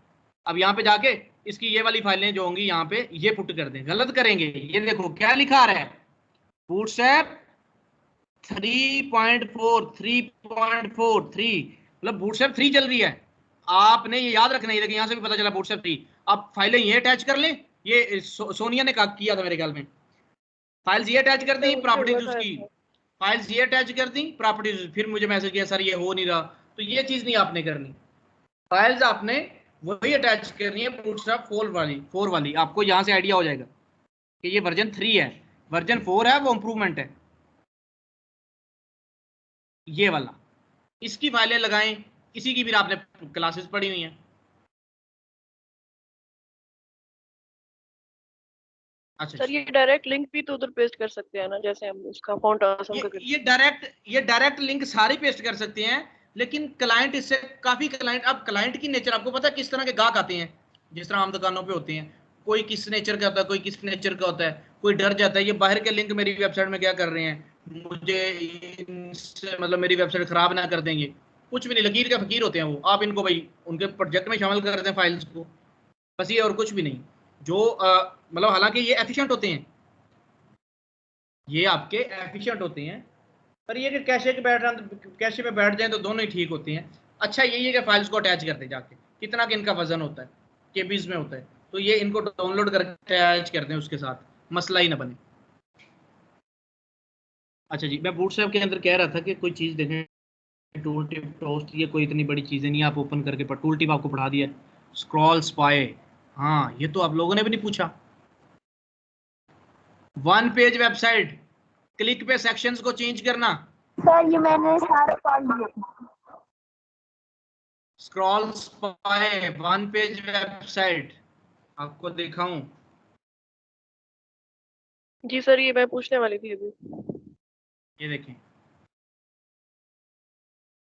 अब यहाँ पे जाके इसकी ये वाली फाइलें जो होंगी यहाँ पे ये पुट कर दें, गलत करेंगे। ये देखो क्या लिखा रहा है, बूटस्ट्रैप 3.4 3.43, मतलब बूटस्ट्रैप 3 चल रही है। आपने ये याद रखना है, देखिए यहाँ से भी पता चला बूटस्ट्रैप 3। आप फाइलें ये अटैच कर लें, ये सोनिया ने किया था मेरे ख्याल में। फाइल्स ये अटैच कर सर दी, मुझसे हुआ प्रॉपर्टीज था उसकी, ऐसा। फाइल्स ये अटैच कर दी, प्रॉपर्टीज, फिर मुझे मैसेज किया सर ये हो नहीं रहा। तो ये चीज नहीं आपने करनी, फाइल्स आपने वही अटैच करनी है बूटस्ट्रैप 4 वाली। आपको यहाँ से आइडिया हो जाएगा कि ये वर्जन 3 है, वर्जन 4 है वो इंप्रूवमेंट है, ये वाला। इसकी फाइलें लगाएं, इसी की भी आपने क्लासेस पढ़ी हुई हैं। अच्छा सर अच्छा। ये डायरेक्ट लिंक भी तो उधर पेस्ट कर सकते हैं ना, जैसे हम उसका फॉन्ट आसम का करते ये डायरेक्ट लिंक सारे पेस्ट कर सकते हैं, लेकिन क्लाइंट इससे काफी, क्लाइंट, अब क्लाइंट की नेचर आपको पता है किस तरह के गाहक आते हैं, जिस तरह आम दुकानों पे होते हैं, कोई किस नेचर का होता है, कोई किस नेचर का होता है। कोई डर जाता है ये बाहर के लिंक मेरी वेबसाइट में क्या कर रहे हैं, मुझे इनसे मतलब मेरी वेबसाइट खराब ना कर देंगे। कुछ भी नहीं, लकीर के फकीर होते हैं वो, आप इनको भाई उनके प्रोजेक्ट में शामिल कर दें फाइल्स को, बस ये, और कुछ भी नहीं। जो मतलब हालांकि ये एफिशिएंट होते हैं, ये आपके एफिशिएंट होते हैं, पर ये कि कैशे पे बैठ जाएं तो दोनों ही ठीक होती हैं। अच्छा यही है कि फाइल्स को अटैच कर दें जाके, कितना कि इनका वजन होता है, केबीज में होता है, तो ये इनको डाउनलोड करके अटैच कर दें उसके साथ, मसला ही ना बने। अच्छा जी, मैं बूटस्ट्रैप के अंदर कह रहा था कि कोई चीज़ देखें, टूल टिप टोस्ट, ये कोई इतनी बड़ी चीज़ें नहीं, आप ओपन करके टूल टिप आपको पढ़ा दिया। स्क्रॉल स्पाई, हाँ ये तो आप लोगों ने भी नहीं पूछा। 1 पेज वेबसाइट, क्लिक पे सेक्शंस को चेंज करना। सर ये मैंने सारे पढ़ लिए। स्क्रॉल स्पाई 1 पेज वेबसाइट, आपको दिखाऊं? जी सर, ये मैं पूछने वाली थी अभी। ये देखें,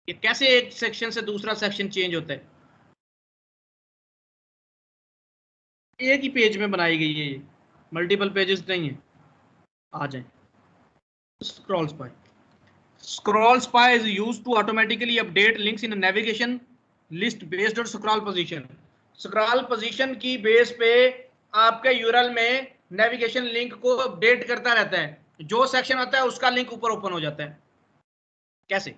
ये कैसे एक सेक्शन से दूसरा सेक्शन चेंज होता है, एक ही पेज में बनाई गई है ये, मल्टीपल पेजेस नहीं है। आ जाए scroll spy. Scroll spy is used to automatically update links in a navigation list based on scroll position. Scroll position की बेस पे आपके यूआरएल में नेविगेशन लिंक को अपडेट करता रहता है, जो सेक्शन आता है उसका लिंक ऊपर ओपन हो जाता है। कैसे?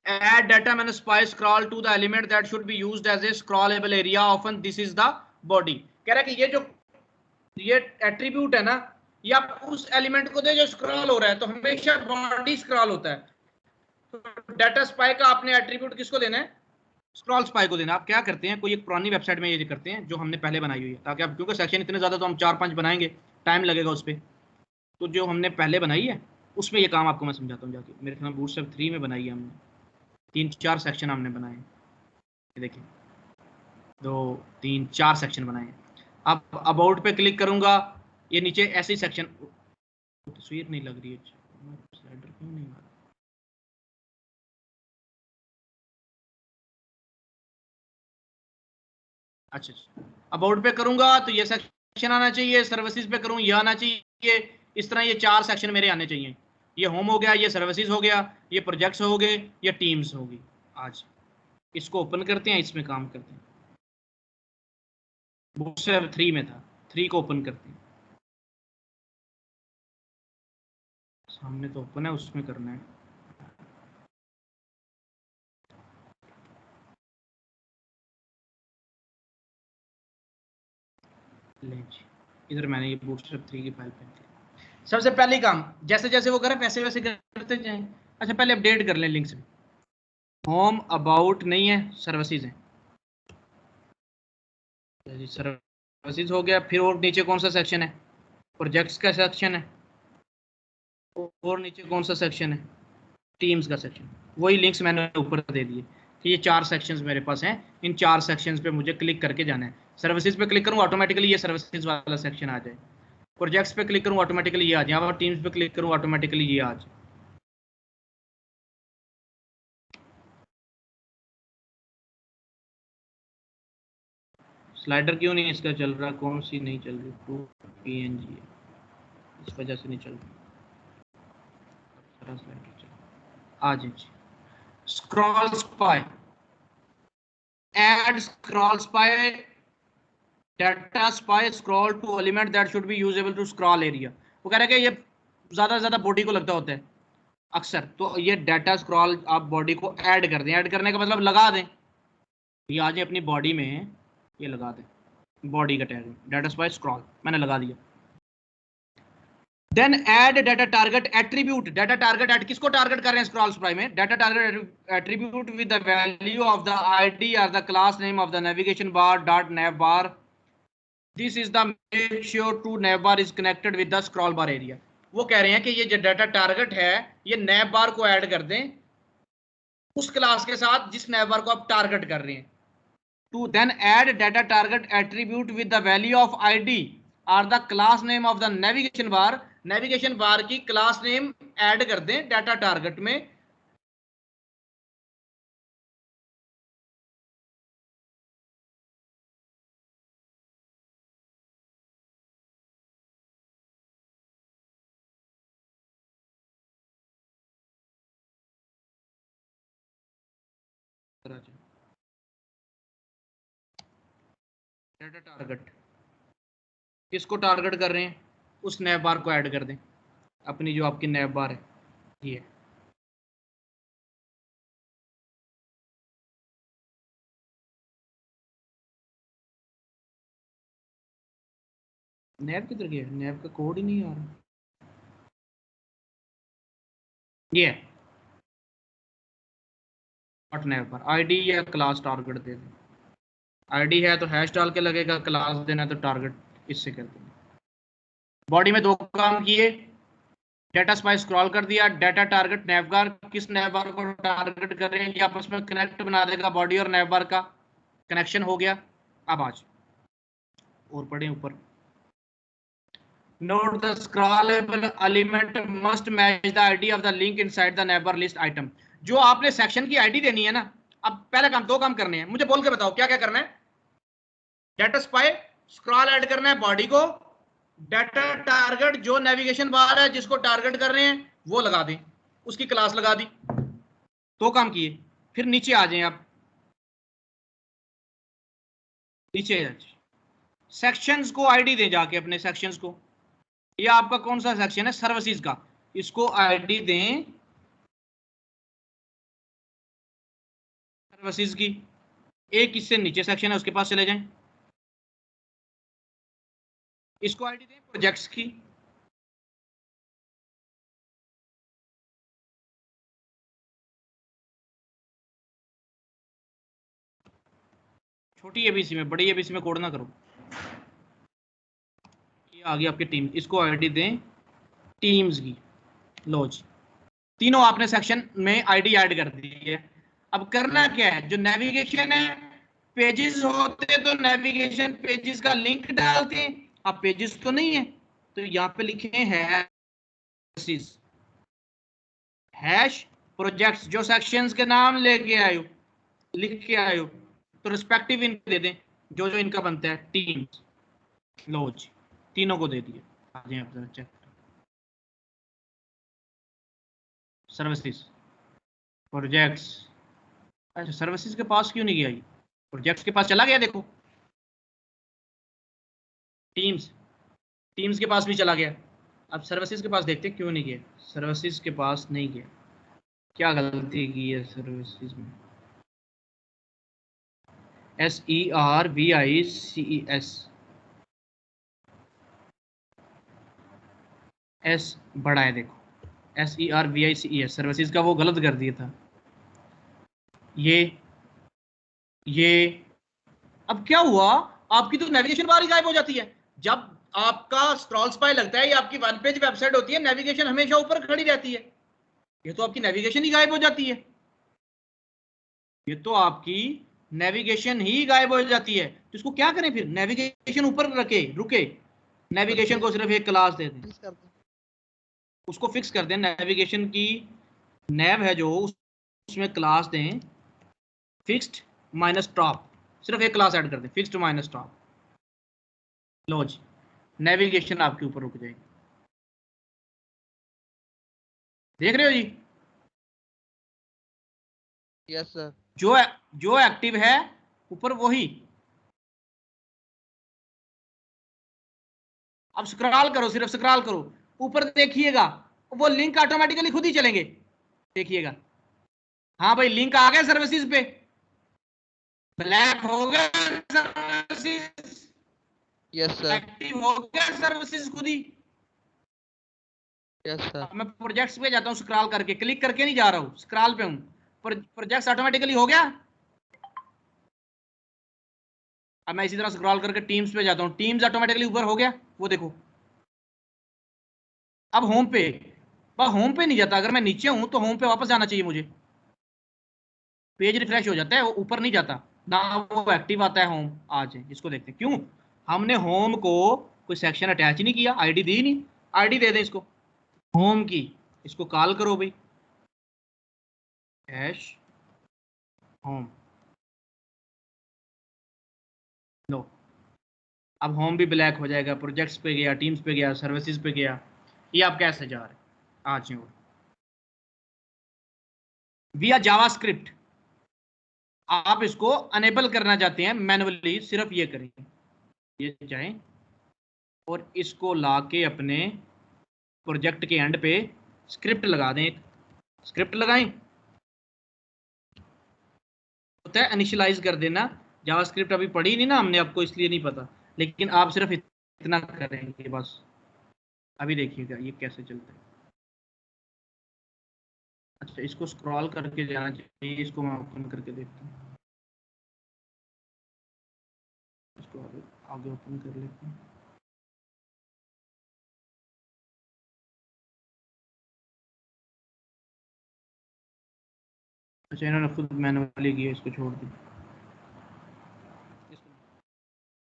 Add data when spy scroll to the element that should be used as a scrollable area. Often this is the body. कह रहा है कि ये एट्रीब्यूट है ना, ये आप उस एलिमेंट को दे जो स्क्रॉल हो रहा है, तो हमेशा बॉडी स्क्रॉल होता है। तो डाटा स्पाई का आपने एट्रीब्यूट किसको देना है? स्क्रॉल स्पाई को देना। आप क्या करते हैं, कोई एक पुरानी वेबसाइट में ये करते हैं जो हमने पहले बनाई हुई है, ताकि आप, क्योंकि सेक्शन इतने ज़्यादा तो हम 4-5 बनाएंगे, टाइम लगेगा उस पर, तो जो हमने पहले बनाई है उसमें ये काम आपको मैं समझाता हूँ जाके। मेरे ख्याल बूटस्ट्रैप 3 में बनाई है हमने, 3-4 सेक्शन हमने बनाए, ये देखिए 2-3-4 सेक्शन बनाए। अब अबाउट पे क्लिक करूंगा, ये नीचे ऐसे ही सेक्शन, तस्वीर नहीं लग रही है, स्लाइडर क्यों नहीं आ रहा? अच्छा अबाउट पे करूंगा तो ये सेक्शन आना चाहिए, सर्विसेज पे करूं ये आना चाहिए, इस तरह ये 4 सेक्शन मेरे आने चाहिए। ये होम हो गया, ये सर्विसेज हो गया, ये प्रोजेक्ट्स हो गए, ये टीम्स होगी। आज इसको ओपन करते हैं, इसमें काम करते हैं। बूटस्ट्रैप 3 में था, 3 को ओपन करते हैं। सामने तो ओपन है, उसमें करना है। इधर मैंने ये बूटस्ट्रैप 3 की फाइल पे सबसे पहले काम जैसे जैसे वो करें वैसे वैसे करते जाएं। अच्छा पहले अपडेट कर लें लिंक्स में। होम अबाउट नहीं है, सर्विसेज है। सर्विसेज हो गया, फिर और नीचे कौन सा सेक्शन है? प्रोजेक्ट्स का सेक्शन है। और नीचे कौन सा सेक्शन है? टीम्स का सेक्शन। वही लिंक्स मैंने ऊपर दे दिए कि ये 4 सेक्शंस मेरे पास हैं, इन 4 सेक्शंस पे मुझे क्लिक करके जाना है। सर्विसेज पे क्लिक करूँ ऑटोमेटिकली ये सर्विसेज वाला सेक्शन आ जाए। प्रोजेक्ट्स पे क्लिक करूँ ऑटोमेटिकली ये आ जाए, और टीम्स पे क्लिक करूँ ऑटोमेटिकली ये आ जाए। स्लाइडर क्यों नहीं इसका चल रहा? कौन सी नहीं चल रही? PNG है, इस वजह से नहीं चल रही। आ जाए scroll spy, add scroll spy, data spy scroll to element that should be usable to scroll area. वो कह रहा है कि ये ज़्यादा से ज़्यादा बॉडी को लगता होता है अक्सर, तो ये डाटा स्क्रॉल आप बॉडी को ऐड कर दें। ऐड करने का मतलब लगा दें, ये आ जाए अपनी बॉडी में, ये लगा दें बॉडी का टैग डाटा स्पाई स्क्रॉल, मैंने लगा दिया। Then add data target attribute. Data target at किसको टारगेट कर रहे हैं स्क्रॉल स्पाई में? Data target attribute with the value of the ID और the class name of the navigation bar dot nav bar. This is the make sure to nav bar is connected with the scroll bar area. वो कह रहे हैं कि ये जो data target है ये नेव बार को ऐड कर दें उस क्लास के साथ जिस नेव बार को आप टारगेट कर रहे हैं। To then add data target attribute with the value of ID और the class name of the navigation bar. Navigation bar की क्लास नेम ऐड कर दें डाटा टारगेट में। डाटा टारगेट किसको टारगेट कर रहे हैं? उस नैब बार को ऐड कर दें, अपनी जो आपकी नैब बार है ये। नैब किधर गया? नैब का कोड ही नहीं आ रहा। ये नैब बार आईडी या क्लास टारगेट दे दें। आईडी है तो हैश डाल के लगेगा, क्लास देना तो टारगेट इससे कर दें। बॉडी में 2 काम किए, डाटा स्पाई स्क्रॉल कर दिया, डाटा टारगेट नैवबार किस नैवबार को टारगेट कर रहे हैं ये आपस में कनेक्ट बना देगा, बॉडी और नैवबार का कनेक्शन हो गया। अब आज और पढ़े ऊपर, note the scrollable element must match the ID of the link inside the navbar list item. जो आपने सेक्शन की आईडी देनी है ना, अब पहला काम 2 काम करने हैं, मुझे बोल के बताओ क्या क्या करना है। डाटा स्पाई स्क्रॉल ऐड करना है बॉडी को, डाटा टारगेट जो नेविगेशन बार है जिसको टारगेट कर रहे हैं वो लगा दें, उसकी क्लास लगा दी। 2 काम किए, फिर नीचे आ जाएं आप, नीचे सेक्शंस को आईडी दें जाके अपने सेक्शंस को। ये आपका कौन सा सेक्शन है? सर्विसेज का, इसको आईडी दें सर्विसेज की। एक इससे नीचे सेक्शन है उसके पास चले जाएं, इसको आईडी दें प्रोजेक्ट्स की। छोटी एबीसी में, बड़ी एबीसी में कोड ना करो। ये आ गई आपकी टीम, इसको आईडी दें टीम्स की। लो जी, तीनों आपने सेक्शन में आईडी ऐड कर दी है। अब करना क्या है, जो नेविगेशन है पेजेस होते तो नेविगेशन पेजेस का लिंक डालते हैं, अब पेजेस तो नहीं है तो यहाँ पे लिखे हैं हैश प्रोजेक्ट्स, जो सेक्शंस के नाम लेके आयो लिख के आयो तो रिस्पेक्टिव इनको दे दें। जो जो इनका बनता है टीम्स, लो जी तीनों को दे दिए। आ जाए आप जरा चेक। सर्विसेज, प्रोजेक्ट्स, अच्छा सर्विसेज के पास क्यों नहीं गया ये, प्रोजेक्ट्स के पास चला गया देखो, टीम्स, टीम्स के पास भी चला गया। अब सर्विसेज के पास देखते क्यों नहीं गया, सर्विसेज के पास नहीं गया, क्या गलती की है सर्विसेज में। SERVICES, एस बड़ा है देखो, SERVICES सर्विसेज का वो गलत कर दिया था। ये अब क्या हुआ, आपकी तो नेविगेशन बार ही गायब हो जाती है। जब आपका स्क्रॉल स्पाई लगता है, ये आपकी वन पेज वेबसाइट होती है, नेविगेशन हमेशा ऊपर खड़ी रहती है, ये तो आपकी नेविगेशन ही गायब हो जाती है, ये तो आपकी नेविगेशन ही गायब हो जाती है। तो इसको क्या करें फिर, नेविगेशन ऊपर रखे रुके, नेविगेशन को सिर्फ एक क्लास दे दें, उसको फिक्स कर दें, नेविगेशन की नैव है जो उसमें क्लास दें फिक्स्ड माइनस टॉप, सिर्फ एक क्लास ऐड कर दें फिक्स्ड माइनस टॉप। लो जी नेविगेशन आपके ऊपर रुक जाएगी, देख रहे हो जी। Yes sir. जो एक्टिव है ऊपर वही। अब स्क्रॉल करो, सिर्फ स्क्रॉल करो ऊपर देखिएगा, वो लिंक ऑटोमेटिकली खुद ही चलेंगे, देखिएगा। हाँ भाई लिंक आ गया सर्विसेज पे, ब्लैक हो गया सर्विसेज, यस सर। एक्टिव हो गया सर्विसेज खुद ही। Yes sir. अब मैं प्रोजेक्ट्स पे जाता हूँ, स्क्रॉल करके, क्लिक करके नहीं जा रहा हूँ, स्क्रॉल पे हूँ, प्रोजेक्ट्स ऑटोमेटिकली हो गया। अब मैं इसी तरह स्क्रॉल करके टीम्स पे जाता हूँ, टीम्स ऑटोमेटिकली ऊपर हो गया, वो देखो। अब होम पे, पर होम पे नहीं जाता, अगर मैं नीचे हूं तो होम पे वापस जाना चाहिए मुझे, पेज रिफ्रेश हो जाता है, वो ऊपर नहीं जाता ना, वो एक्टिव आता है होम। आज इसको देखते हैं क्यों, हमने होम को कोई सेक्शन अटैच नहीं किया, आईडी दी नहीं, आईडी दे दें इसको होम की, इसको कॉल करो भाई हैश होम, लो अब होम भी ब्लैक हो जाएगा, प्रोजेक्ट्स पे गया, टीम्स पे गया, सर्विसेज पे गया, ये आप कैसे जा रहे हैं। आज विया जावास्क्रिप्ट आप इसको अनेबल करना चाहते हैं मैनुअली, सिर्फ ये करें, ये चाहें और इसको लाके अपने प्रोजेक्ट के एंड पे स्क्रिप्ट लगा दें, स्क्रिप्ट लगाएं, होता है इनिशियलाइज कर देना। जावास्क्रिप्ट अभी पढ़ी नहीं ना हमने, आपको इसलिए नहीं पता, लेकिन आप सिर्फ इतना करेंगे बस। अभी देखिएगा ये कैसे चलता है। अच्छा इसको स्क्रॉल करके जाना चाहिए, इसको मैं ओपन करके देखता हूँ, इसको आगे ओपन कर लेते हैं। अच्छा इन्होंने खुद मैनुअली किया, इसको छोड़ दी,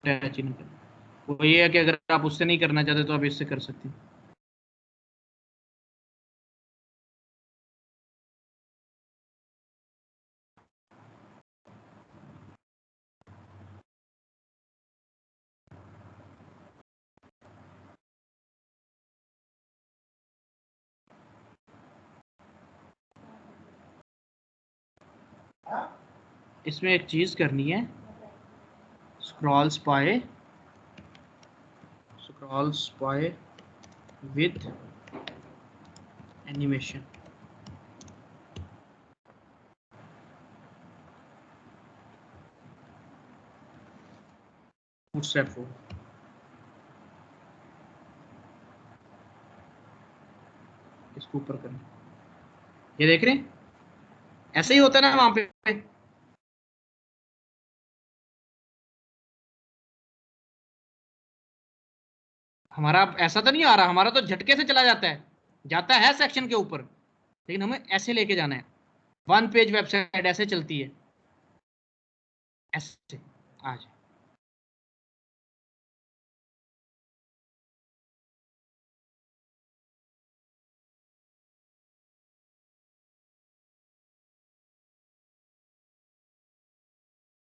अटैच ही नहीं कर। वो ये है कि अगर आप उससे नहीं करना चाहते तो आप इससे कर सकते हैं। इसमें एक चीज करनी है, scroll spy with animation, step 4, इसको ऊपर करना, ये देख रहे हैं ऐसे ही होता है ना वहां पे। हमारा ऐसा तो नहीं आ रहा, हमारा तो झटके से चला जाता है सेक्शन के ऊपर, लेकिन हमें ऐसे लेके जाना है, वन पेज वेबसाइट ऐसे चलती है, ऐसे आज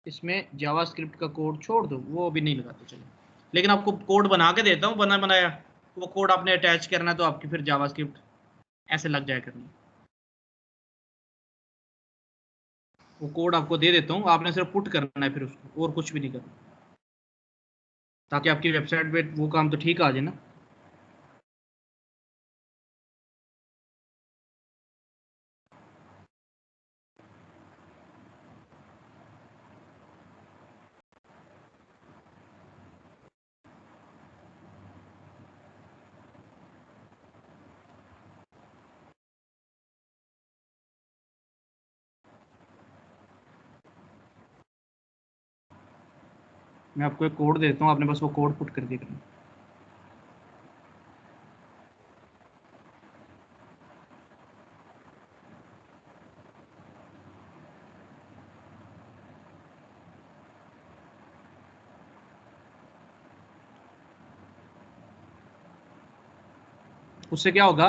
इसमें जावास्क्रिप्ट का कोड छोड़ दो, वो अभी नहीं लगाते चलो, लेकिन आपको कोड बना के देता हूँ बना बनाया, वो कोड आपने अटैच करना है तो आपकी फिर जावास्क्रिप्ट ऐसे लग जाए करनी। वो कोड आपको दे देता हूँ, आपने सिर्फ पुट करना है फिर उसको, और कुछ भी नहीं करना, ताकि आपकी वेबसाइट पे वो काम तो ठीक आ जाए ना। मैं आपको एक कोड देता हूँ, आपने बस वो कोड पुट कर दिया करना। उससे क्या होगा,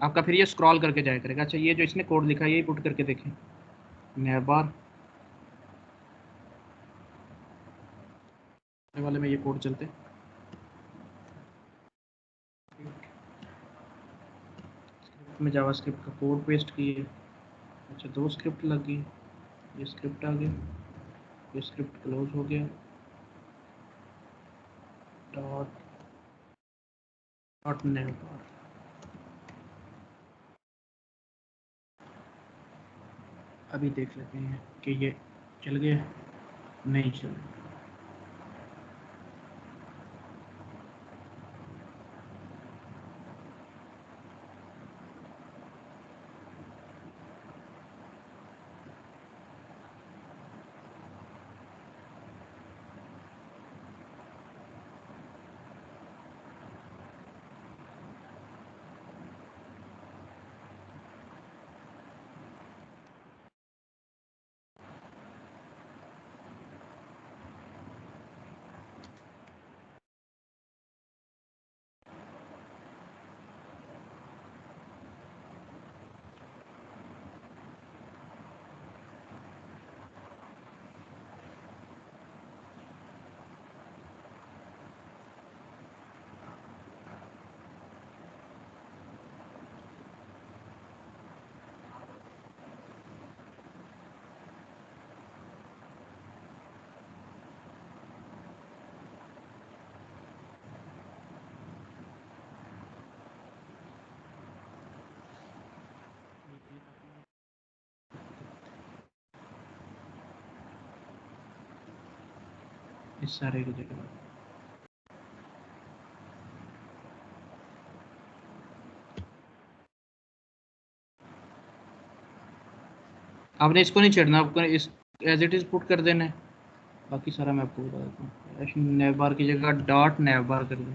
आपका फिर ये स्क्रॉल करके जाया करेगा। अच्छा ये जो इसने कोड लिखा है यही पुट करके देखें, नेबार वाले में ये कोड चलते, में जावास्क्रिप्ट का कोड पेस्ट किए। अच्छा 2 स्क्रिप्ट लग गई, ये स्क्रिप्ट आ गया, ये स्क्रिप्ट क्लोज हो गया, डॉट नेबार। अभी देख लेते हैं कि ये चल गया, नहीं चल गया। इस सारे की जगह आपने इसको नहीं छेड़ना, आपको इस एज इट इज पुट कर देना है। बाकी सारा मैं आपको बता देता हूँ, नेबार की जगह डॉट नेबार कर दें,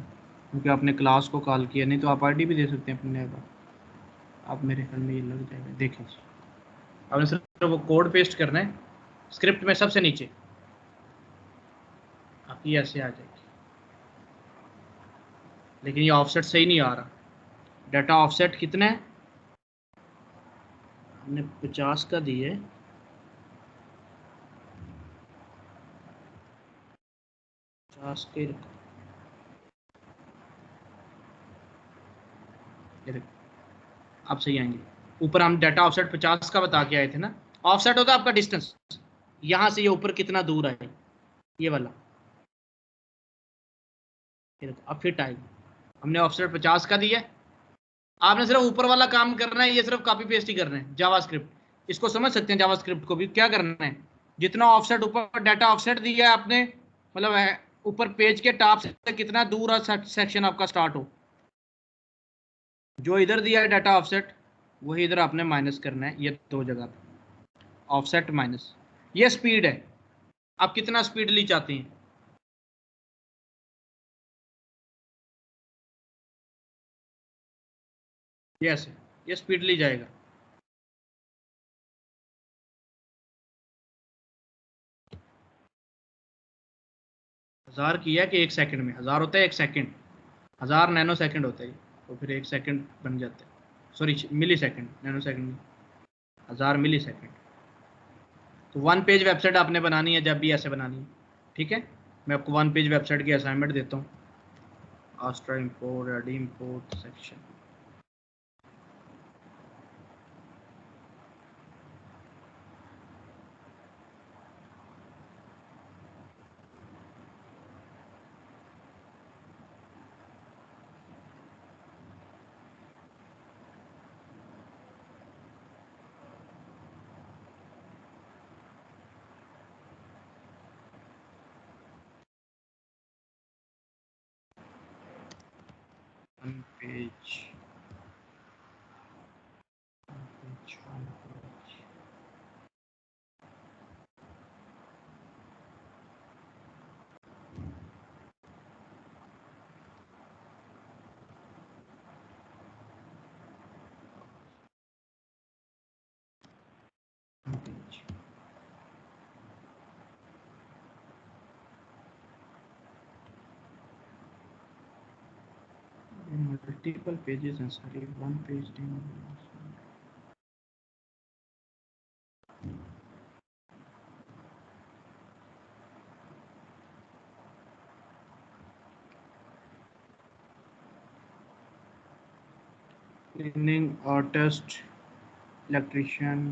क्योंकि आपने क्लास को कॉल किया, नहीं तो आप आईडी भी दे सकते हैं अपने नेबार। आप मेरे ख्याल में ये लग जाएगा, देखें आपने सिर्फ वो कोड पेस्ट करना है स्क्रिप्ट में सबसे नीचे, आपकी ऐसे आ जाएगी। लेकिन ये ऑफसेट सही नहीं आ रहा, डाटा ऑफसेट कितना है, हमने 50 का दिए, 50 के आप सही आएंगे। ऊपर हम डाटा ऑफसेट 50 का बता के आए थे ना, ऑफसेट होता है आपका डिस्टेंस, यहाँ से ये ऊपर कितना दूर आए, ये वाला, अब फिट आएगी। हमने ऑफसेट 50 का दिया, आपने सिर्फ ऊपर वाला काम करना है, ये सिर्फ कॉपी पेस्ट ही करना है जावास्क्रिप्ट। इसको समझ सकते हैं जावास्क्रिप्ट को भी, क्या करना है, जितना ऑफसेट ऊपर डाटा ऑफसेट दिया है आपने, मतलब ऊपर पेज के टॉप से कितना दूर सेक्शन आपका स्टार्ट हो, जो इधर दिया है डाटा ऑफसेट वही इधर आपने माइनस करना है, ये 2 जगह पे ऑफसेट माइनस। ये स्पीड है, आप कितना स्पीडली चाहते हैं, ऐसे ये स्पीडली जाएगा। हजार किया कि 1 सेकंड में, 1000 होता है 1 सेकंड, 1000 नैनो सेकंड होता है, तो फिर 1 सेकंड बन जाता है, सॉरी मिली सेकंड, नैनो सेकंड 1000 मिली सेकंड। तो 1 पेज वेबसाइट आपने बनानी है, जब भी ऐसे बनानी है, ठीक है। मैं आपको 1 पेज वेबसाइट की असाइनमेंट देता हूँ। Astra import, AD import section, one page, multiple pages हैं सारी, 1 page cleaning, artist, electrician,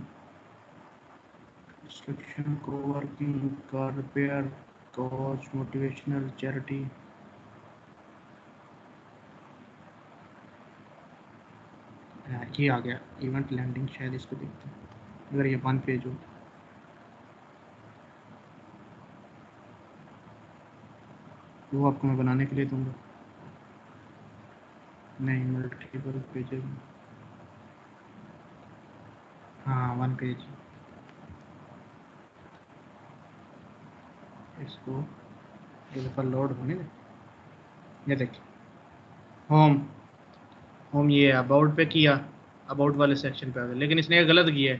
construction, coworking, car repair, coach, motivational, charity. ये आ गया इवेंट लैंडिंग, शायद इसको देखते हैं अगर ये 1 पेज हो। वो आपको मैं बनाने के लिए दूंगा। नहीं, मल्टीपल पेजेस, हाँ 1 पेज। इसको एक दफ़ा लोड होने दे। ये देखिए होम ये अबाउट पे किया, अबाउट वाले सेक्शन पे आ गया, लेकिन इसने गलत किया है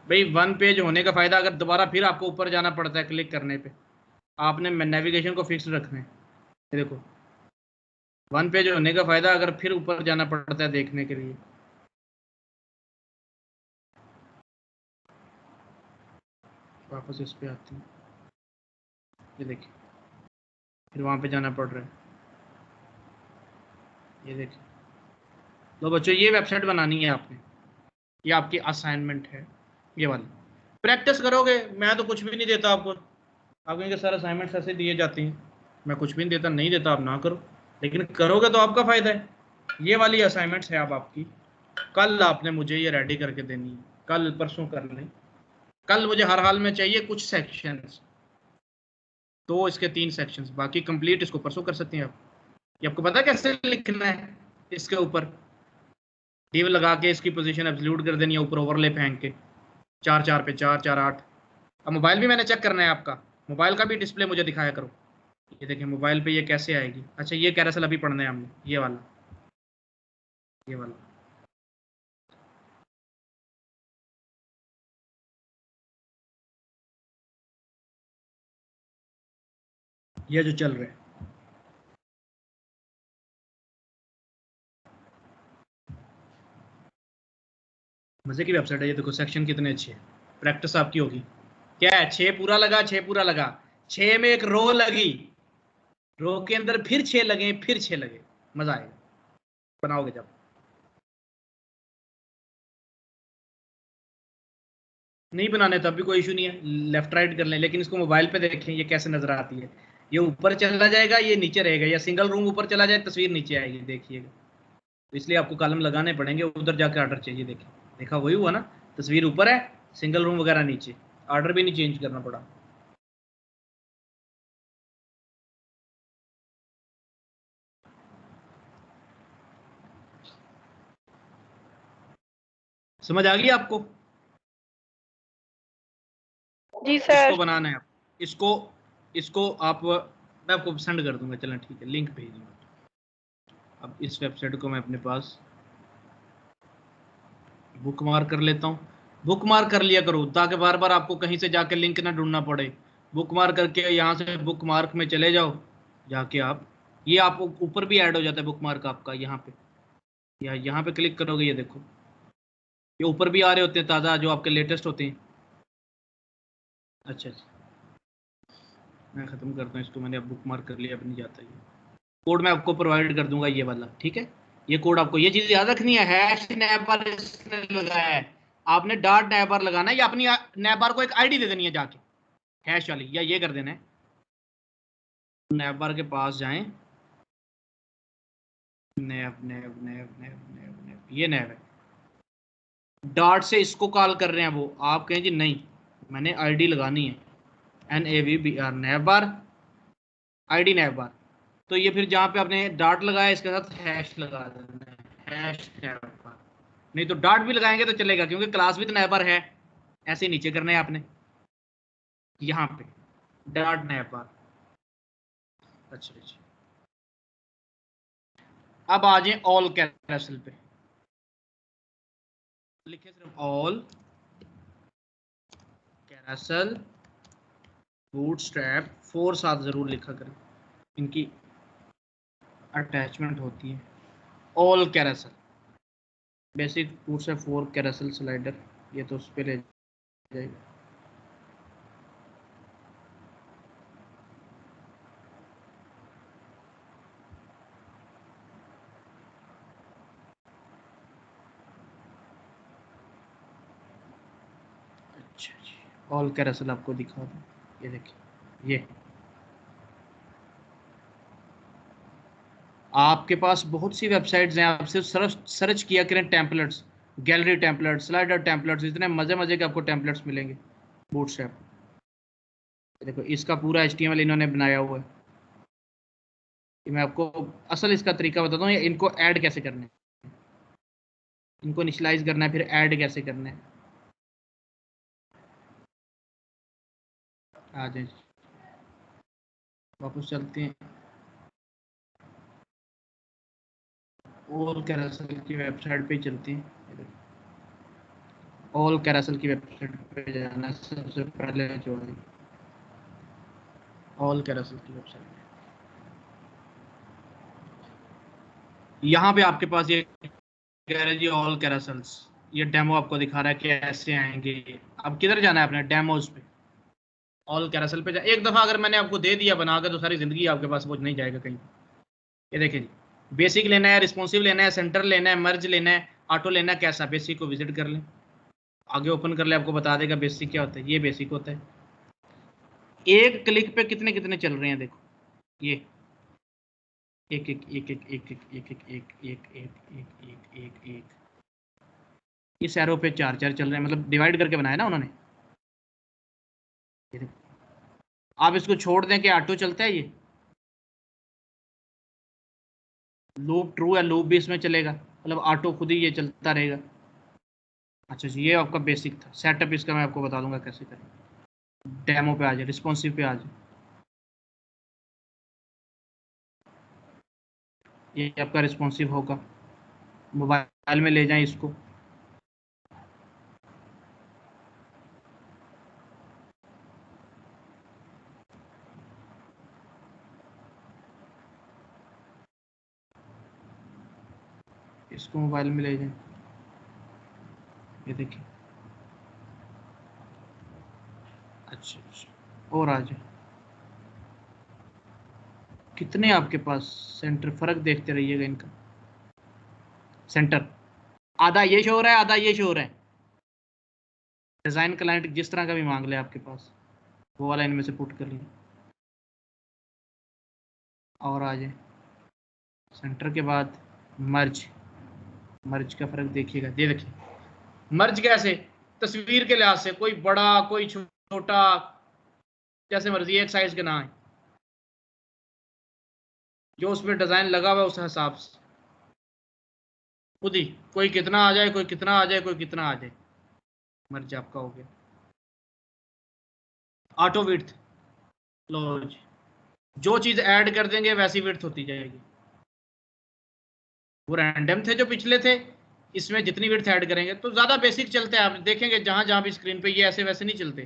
भाई। 1 पेज होने का फ़ायदा, अगर दोबारा फिर आपको ऊपर जाना पड़ता है क्लिक करने पे, आपने नेविगेशन को फिक्स रखना है। ये देखो 1 पेज होने का फ़ायदा, अगर फिर ऊपर जाना पड़ता है देखने के लिए। वापस इस पे आती हूँ, ये देखिए फिर वहाँ पे जाना पड़ रहा है। ये देखिए, तो बच्चों ये वेबसाइट बनानी है आपने, ये आपकी असाइनमेंट है, ये वाली प्रैक्टिस करोगे। मैं तो कुछ भी नहीं देता आपको, आप कहेंगे सर असाइनमेंट्स ऐसे दिए जाती हैं, मैं कुछ भी नहीं देता, नहीं देता आप ना करो, लेकिन करोगे तो आपका फ़ायदा है। ये वाली असाइनमेंट्स है अब आपकी, कल आपने मुझे ये रेडी करके देनी है, कल परसों कर लें। कल मुझे हर हाल में चाहिए कुछ सेक्शंस, तो इसके 3 सेक्शंस, बाकी कंप्लीट इसको परसों कर सकते हैं आप। ये आपको पता है कैसे लिखना है? इसके ऊपर डिव लगा के इसकी पोजीशन एब्सोल्यूट कर देनी है, ऊपर ओवरले फेंक के 4 4 पे 4 4 8। अब मोबाइल भी मैंने चेक करना है आपका, मोबाइल का भी डिस्प्ले मुझे दिखाया करो। ये देखिए मोबाइल पे ये कैसे आएगी। अच्छा ये कैरोसेल अभी पढ़ना है हमने, ये वाला, ये वाला। ये जो चल रहा है, मजे की वेबसाइट है ये। देखो सेक्शन कितने अच्छे हैं, प्रैक्टिस आपकी होगी। क्या है, 6 पूरा लगा, 6 पूरा लगा, 6 में एक रो लगी, रो के अंदर फिर 6 लगे, फिर 6 लगे, मजा आएगा बनाओगे जब। नहीं बनाने तब भी कोई इशू नहीं है, लेफ्ट राइट कर लें, लेकिन इसको मोबाइल पे देखें ये कैसे नजर आती है। ये ऊपर चला जाएगा, ये नीचे रहेगा, या सिंगल रूम ऊपर चला जाए तस्वीर नीचे आएगी, देखिएगा। तो इसलिए आपको कॉलम लगाने पड़ेंगे, उधर जाकर ऑर्डर चाहिए। देखिए, देखा वही हुआ ना, तस्वीर ऊपर है, सिंगल रूम वगैरह नीचे, ऑर्डर भी नहीं चेंज करना पड़ा। समझ आ गई आपको? जी इसको सर। बनाना है आप, इसको इसको आप, मैं आपको सेंड कर दूंगा, चलें ठीक है, लिंक भेज दूंगा। अब इस वेबसाइट को मैं अपने पास बुक मार्क कर लेता हूँ। बुक मार्क कर लिया करो ताकि बार बार आपको कहीं से जाके लिंक ना ढूंढना पड़े। बुक मार्क करके यहाँ से बुक मार्क में चले जाओ, जाके आप, ये आपको ऊपर भी ऐड हो जाता है बुक मार्क आपका, यहाँ पे, या यहाँ पे क्लिक करोगे, ये देखो ये ऊपर भी आ रहे होते हैं ताज़ा, जो आपके लेटेस्ट होते हैं। अच्छा मैं ख़त्म करता हूँ इसको, मैंने अब बुक मार्क कर लिया, अब नहीं जाता ये कोड। मैं आपको प्रोवाइड कर दूंगा ये वाला, ठीक है। ये कोड आपको ये चीज़ याद रखनी है, हैश नैबर इसने लगाया है, आपने डॉट नैबर लगाना है, या अपनी नैबर को एक आईडी दे देनी है जाके हैश वाली, या ये कर देना है नैबर के पास जाएं, नैब नैब नैब नैब नैब नैब, ये नैब है, डॉट से इसको कॉल कर रहे हैं वो, आप कहें जी नहीं मैंने आईडी लगानी है, NAVBR नैबर आईडी नैबर, तो ये फिर जहाँ पे आपने डॉट लगाया इसके साथ हैश लगा देना है, हैश नैबर। नहीं तो डॉट भी लगाएंगे तो चलेगा, क्योंकि क्लास विद नैबर है, ऐसे ही नीचे करना है आपने यहाँ पे डॉट नैबर। अच्छा अब आ जाए ऑल कैरोसेल पे, लिखे सिर्फ ऑल कैरोसेल बूटस्ट्रैप 4 साथ जरूर लिखा करें, इनकी अटैचमेंट होती है। All carousel basic bootstrap 4 carousel slider, ये तो उस पर ले जाएगा। अच्छा जी ऑल कैरोसेल आपको दिखा दूँ, ये देखिए ये आपके पास बहुत सी वेबसाइट्स हैं, आप सिर्फ सर्च किया करें templates, gallery templates, slider templates, इतने मज़े मज़े के आपको टेम्पलेट्स मिलेंगे बूटस्ट्रैप। देखो इसका पूरा HTML इन्होंने बनाया हुआ है, मैं आपको असल इसका तरीका बताता हूँ, इनको ऐड कैसे करना है, इनको इनिशियलाइज करना है, फिर ऐड कैसे करना है। आ जाए वापस चलते हैं, ऑल कैरोसेल की वेबसाइट पे चलते हैं। ऑल कैरोसेल की वेबसाइट पे जाना सबसे पहले, जो है ऑल कैरोसेल की वेबसाइट, यहाँ पे आपके पास ये कह रहे जी ऑल कैरोसेल्स, ये डेमो आपको दिखा रहा है कि ऐसे आएंगे। अब किधर जाना है अपने डेमोज पे, ऑल कैरोसेल पे एक दफ़ा अगर मैंने आपको दे दिया बना के तो सारी ज़िंदगी आपके पास वो नहीं जाएगा कहीं। ये देखिए जी बेसिक लेना है, रिस्पॉन्सिव लेना है, सेंटर लेना है, मर्ज लेना है, ऑटो लेना है, कैसा बेसिक को विजिट कर लें, आगे ओपन कर ले, आपको बता देगा बेसिक क्या होता है। ये बेसिक होता है, एक क्लिक पे कितने कितने चल रहे हैं देखो, ये एक एक एक एक एक एक एक एक एक एक एक एक एक एक इस एरो पे 4 4 चल रहे हैं, मतलब डिवाइड करके बनाया ना उन्होंने। ये देखो आप इसको छोड़ दें कि ऑटो चलता है, ये लूप ट्रू है, लूप भी इसमें चलेगा, मतलब ऑटो खुद ही ये चलता रहेगा। अच्छा जी ये आपका बेसिक था, सेटअप इसका मैं आपको बता दूंगा कैसे करें। डेमो पे आ जाए, रिस्पॉन्सिव पे आ जाए, ये आपका रिस्पॉन्सिव होगा, मोबाइल में ले जाएं इसको, इसको मोबाइल में ले जाएं, ये देखिए। अच्छा और आ जाए, कितने आपके पास सेंटर, फर्क देखते रहिएगा इनका, सेंटर आधा ये शो हो रहा है, आधा ये शो हो रहा है। डिज़ाइन क्लाइंट जिस तरह का भी मांग ले आपके पास, वो वाला इनमें से पुट कर लीजिए और आ जाए। सेंटर के बाद मर्ज, मर्ज का फर्क देखिएगा, ये देखिए मर्ज कैसे, तस्वीर के लिहाज से, कोई बड़ा कोई छोटा, जैसे मर्जी एक साइज के ना है, जो उसमें डिजाइन लगा हुआ है उस हिसाब से खुद ही, कोई कितना आ जाए, कोई कितना आ जाए, कोई कितना आ जाए, मर्ज आपका हो गया। ऑटो विड्थ, लो जी, जो चीज ऐड कर देंगे वैसी विड्थ होती जाएगी। वो रैंडम थे जो पिछले थे, इसमें जितनी विड्थ ऐड करेंगे तो ज्यादा बेसिक चलता है, आप देखेंगे जहां जहां भी स्क्रीन पे, ये ऐसे वैसे नहीं चलते,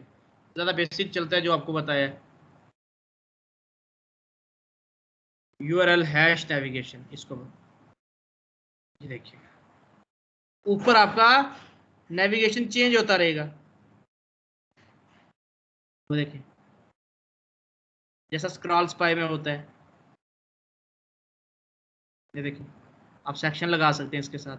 ज्यादा बेसिक चलता है जो आपको बताया है। URL हैश नेविगेशन, इसको ये देखिए ऊपर आपका नेविगेशन चेंज होता रहेगा, वो देखें जैसा स्क्रॉल स्पाई में होता है, ये देखिए आप सेक्शन लगा सकते हैं इसके साथ।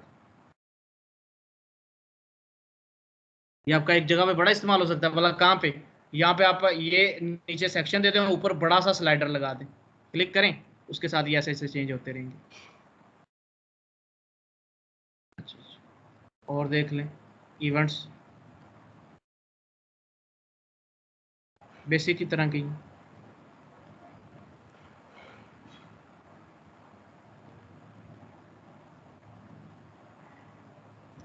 ये आपका एक जगह पे बड़ा इस्तेमाल हो सकता है, मतलब कहाँ पे, यहाँ पे आप ये नीचे सेक्शन देते हैं, ऊपर बड़ा सा स्लाइडर लगा दें, क्लिक करें, उसके साथ ये ऐसे ऐसे चेंज होते रहेंगे। अच्छा, और देख लें इवेंट्स, बेसिक की तरह की।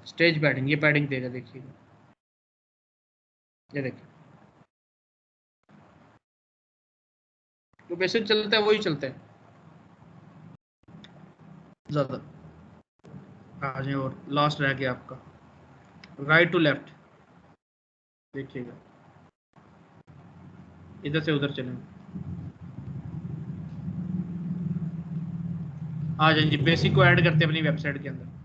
स्टेज पैडिंग, ये पैडिंग देगा, देखिएगा, ये देखिए जो बेसिक चलता है वही चलता है ज़्यादा। आ जाए, और लास्ट रह गया आपका राइट टू लेफ्ट, देखिएगा इधर से उधर चलेंगे। आ जाए जी, बेसिक को ऐड करते हैं अपनी वेबसाइट के अंदर।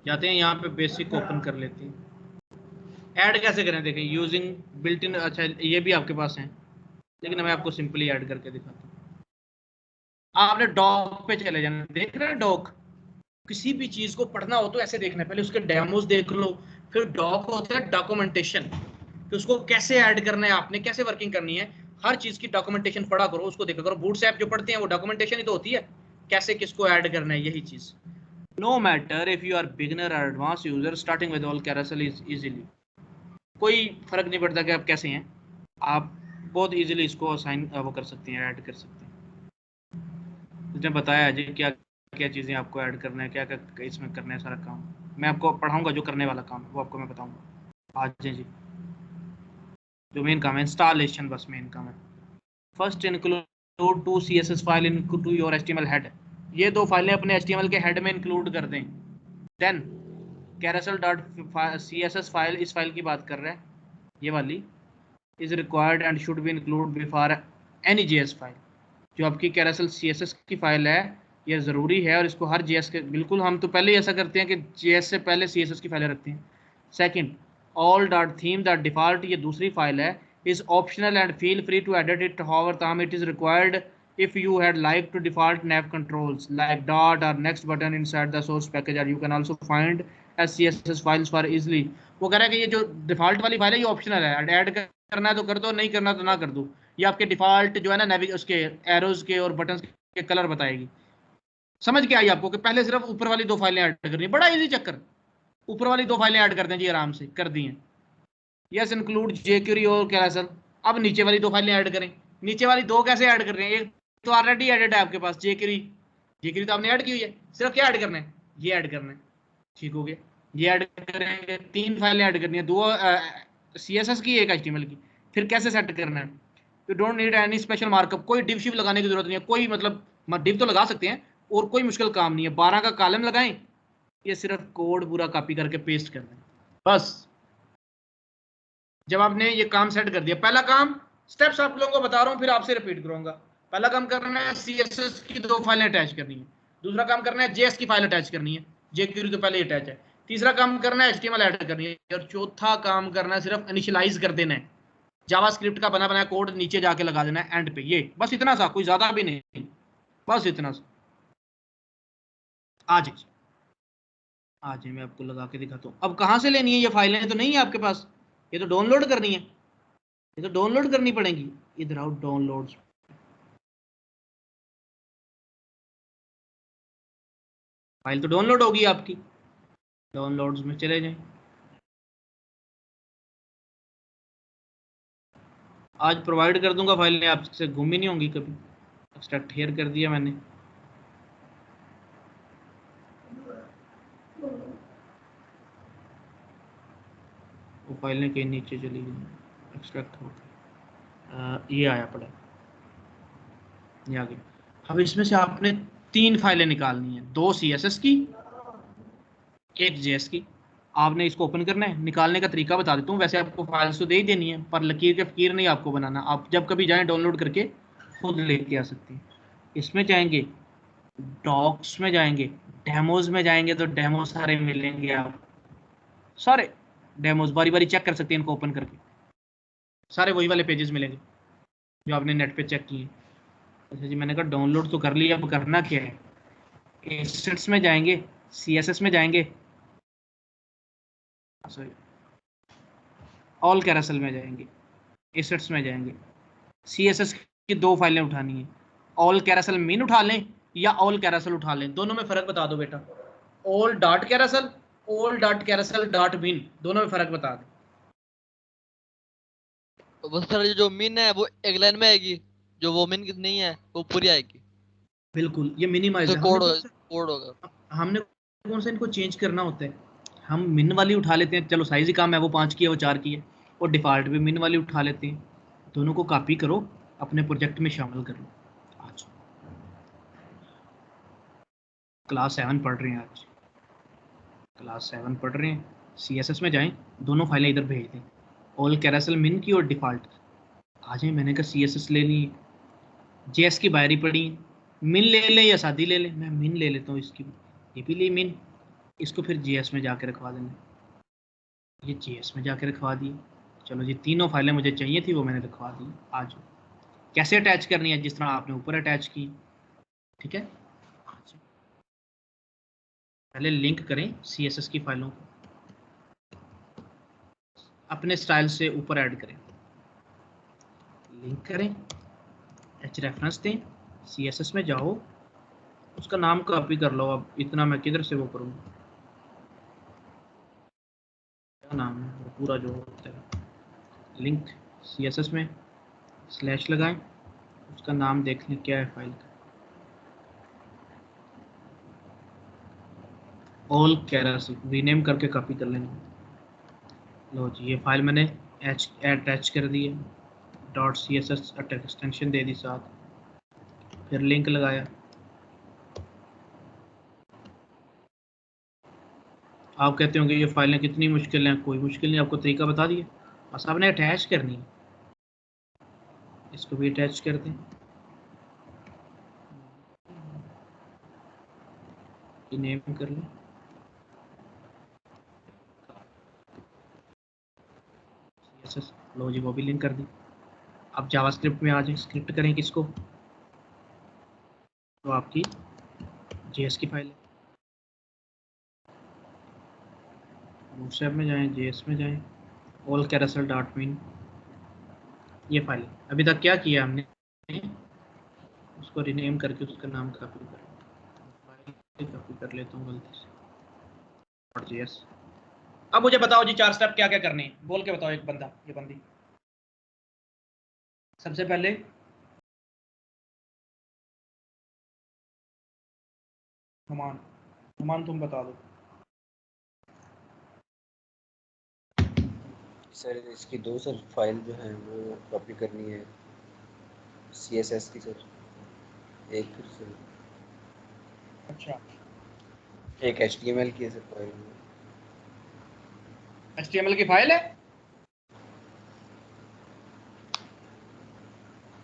जाते हैं यहाँ पे, बेसिक को ओपन कर लेते हैं। ऐड कैसे करें, देखें यूजिंग बिल्ट इन, अच्छा ये भी आपके पास है, लेकिन मैं आपको सिंपली ऐड करके दिखाता हूँ। आपने डॉक पे चले जाना, देख रहे हैं डॉक, किसी भी चीज को पढ़ना हो तो ऐसे देखना है, पहले उसके डेमोज देख लो, फिर डॉक होता है डॉक्यूमेंटेशन, कि उसको कैसे ऐड करना है, आपने कैसे वर्किंग करनी है, हर चीज की डॉक्यूमेंटेशन पढ़ा करो, उसको देखा करो। बूटस्ट्रैप जो पढ़ते हैं वो डॉक्यूमेंटेशन ही तो होती है, कैसे किसको ऐड करना है, यही चीज। No matter if you are beginner और advance user, starting with Owl Carousel is easily, कोई फर्क नहीं पड़ता कि आप कैसे हैं, आप बहुत इजीली इसको असाइन वो कर सकते हैं, ऐड कर सकते हैं। उसने बताया जी क्या क्या चीज़ें आपको ऐड करना है, क्या क्या इसमें करना है, सारा काम मैं आपको पढ़ाऊंगा, जो करने वाला काम वो आपको मैं बताऊंगा। आज जी जो मेन काम है इंस्टॉलेशन, बस मेन काम है। First include two CSS file into your HTML head, ये दो फाइलें अपने HTML के हेड में इंक्लूड कर दें। देन carousel.css फाइल, इस फाइल की बात कर रहे हैं, ये वाली, is required and should be include before any JS file, जो आपकी कैरोसेल CSS की फाइल है, ये ज़रूरी है, और इसको हर JS के, बिल्कुल हम तो पहले ही ऐसा करते हैं कि JS से पहले CSS की फाइलें रखते हैं। Second, all dot theme dot default, ये दूसरी फाइल है, is optional and feel free to edit it however time it is required if you had like to default nav controls like dot or next button inside the source package, or you can also find as CSS files for easily। वो कह रहा है कि ये जो default वाली file है ये ऑप्शनल है, ऐड करना है तो कर दो, नहीं करना तो ना कर दो। ये आपके डिफॉल्ट जो है ना नेविग उसके एरोज के और बटन्स के कलर बताएगी। समझ के आई आपको कि पहले सिर्फ ऊपर वाली दो फाइलें ऐड करनी है, बड़ा इजी चक्कर, ऊपर वाली दो फाइलें ऐड कर दें जी, आराम से कर दी हैं। यस इंक्लूड jQuery और कैरोसेल, अब नीचे वाली दो फाइलें ऐड करें। नीचे वाली दो कैसे ऐड कर रहे हैं, एक तो ऑलरेडी एडिट है आपके पास jQuery तो आपने ऐड की हुई है, सिर्फ क्या ऐड करना है, ये ऐड करना है, ठीक हो गया, ये ऐड करेंगे। तीन फाइलें ऐड करनी है, दो CSS की, एक HTML की। फिर कैसे सेट करना है, you don't need any special markup, कोई डिव शिव लगाने की जरूरत नहीं है, कोई मतलब डिव तो लगा सकते हैं, और कोई मुश्किल काम नहीं है। 12 का कॉलम लगाएं, ये सिर्फ कोड पूरा कॉपी करके पेस्ट कर दें बस। जब आपने ये काम सेट कर दिया, पहला काम, स्टेप्स आप लोगों को बता रहा हूँ, फिर आपसे रिपीट करूंगा। पहला काम करना है CSS की दो फाइलें अटैच करनी है, दूसरा काम करना है JS की फाइल अटैच करनी है, jQuery तो पहले अटैच है, तीसरा काम करना है HTML ऐड करनी है, और चौथा काम करना है सिर्फ इनिशियलाइज कर देना है, जावास्क्रिप्ट का बना बनाया कोड नीचे जाके लगा देना है एंड पे। ये बस इतना सा, कोई ज्यादा भी नहीं, बस इतना सा। आज मैं आपको लगा के दिखाता हूँ। अब कहाँ से लेनी है ये फाइलें, तो नहीं है आपके पास, ये तो डाउनलोड करनी है, ये तो डाउनलोड करनी पड़ेगी। इधर आओ डाउनलोड्स, फाइल तो डाउनलोड होगी आपकी, डाउनलोड्स में चले जाएं। आज प्रोवाइड कर दूंगा फाइलें, आपसे गुम ही नहीं होंगी कभी। एक्सट्रैक्ट हियर कर दिया मैंने, वो फाइलें कहीं नीचे चली गई, एक्सट्रैक्ट हो गई, ये आया पड़ा, ये आ गई। अब इसमें से आपने तीन फाइलें निकालनी है, दो CSS की, एक JS की। आपने इसको ओपन करना है, निकालने का तरीका बता देता हूँ, वैसे आपको फाइल्स तो दे ही देनी है, पर लकीर के फकीर नहीं आपको बनाना, आप जब कभी जाएं डाउनलोड करके खुद लेके आ सकते हैं। इसमें जाएंगे, डॉक्स में जाएंगे, डेमोज में जाएंगे, तो डेमो सारे मिलेंगे आप सारे, डेमोज बारी बारी चेक कर सकते हैं इनको ओपन करके, सारे वही वाले पेजेस मिलेंगे जो आपने नेट पे चेक किए। अच्छा जी, मैंने कहा डाउनलोड तो कर लिया, अब करना क्या है, एसेट्स में जाएंगे, CSS में जाएंगे, सॉरी ऑल कैरासल में जाएंगे, एसेट्स में जाएंगे, CSS की 2 फाइलें उठानी है, ऑल कैरासल मिन उठा लें या ऑल कैरासल उठा लें, दोनों में फ़र्क बता दो बेटा। Owl dot carousel, Owl dot carousel dot min, दोनों में फ़र्क बता दो। वो सर जो मिन है वो एक लाइन में आएगी, जो वो मिन नहीं है वो पूरी आएगी। बिल्कुल, ये मिनिमाइज तो है। कोड होगा। हमने कौन सा इनको चेंज करना होता है, हम मिन वाली उठा लेते हैं, चलो साइज ही काम है, वो 5 की है वो 4 की है, और डिफ़ॉल्ट भी मिन वाली उठा लेते हैं। दोनों को कॉपी करो, अपने प्रोजेक्ट में शामिल कर लो। आज क्लास 7 पढ़ रहे हैं, आज क्लास 7 पढ़ रहे हैं, CSS में जाएं, दोनों फाइलें इधर भेज दें, ऑल कैरासल मिन की और डिफ़ॉल्ट आ जाए। मैंने कहा CSS ले ली, JS की बायरी पड़ी, मिन ले लें या सादी ले लें, मैं मिन ले लेता हूँ इसकी, ये भी ली मिन, इसको फिर JS में जाके रखवा देंगे, ये JS में जाके रखवा दिए। चलो जी, तीनों फाइलें मुझे चाहिए थी वो मैंने रखवा दी। आज कैसे अटैच करनी है, जिस तरह आपने ऊपर अटैच की, ठीक है। पहले लिंक करें CSS की फाइलों को, अपने स्टाइल से ऊपर ऐड करें, लिंक करें, रेफरेंस दें, CSS में जाओ, उसका नाम कॉपी कर लो। अब इतना मैं किधर से वो करूँ, क्या नाम है वो पूरा जो होता है, लिंक CSS में स्लैश लगाएं, उसका नाम देख लें क्या है फाइल का, ऑल कैरासल, रीनेम करके कॉपी कर लेंगे। लो जी, ये फाइल मैंने अटैच कर दी है, .css एक्सटेंशन दे दी साथ, फिर लिंक लगाया। आप कहते होंगे ये फाइलें कितनी मुश्किल हैं, कोई मुश्किल नहीं, आपको तरीका बता दिया, बस आपने अटैच करनी है। इसको भी अटैच कर दें, नेम कर लें, CSS, लो जी वो भी लिंक कर दी। अब जावास्क्रिप्ट में आ जाए, स्क्रिप्ट करें किसको, तो आपकी JS की फाइल है, बूटस्ट्रैप में जाएं, JS में जाएं, ऑल कैरासल डॉट मिन, ये फाइल। अभी तक क्या किया हमने, उसको रीनेम करके उसका नाम कॉपी कर लेता हूँ गलती से, .js। अब मुझे बताओ जी 4 स्टेप क्या क्या करने हैं, बोल के बताओ एक बंदा, ये बंदी। सबसे पहले हुमान तुम बता दो। सर इसकी 2 सर फाइल जो है वो कॉपी करनी है CSS की सर, एक फिर सर अच्छा, एक HTML की है सर फाइल, HTML की फाइल है,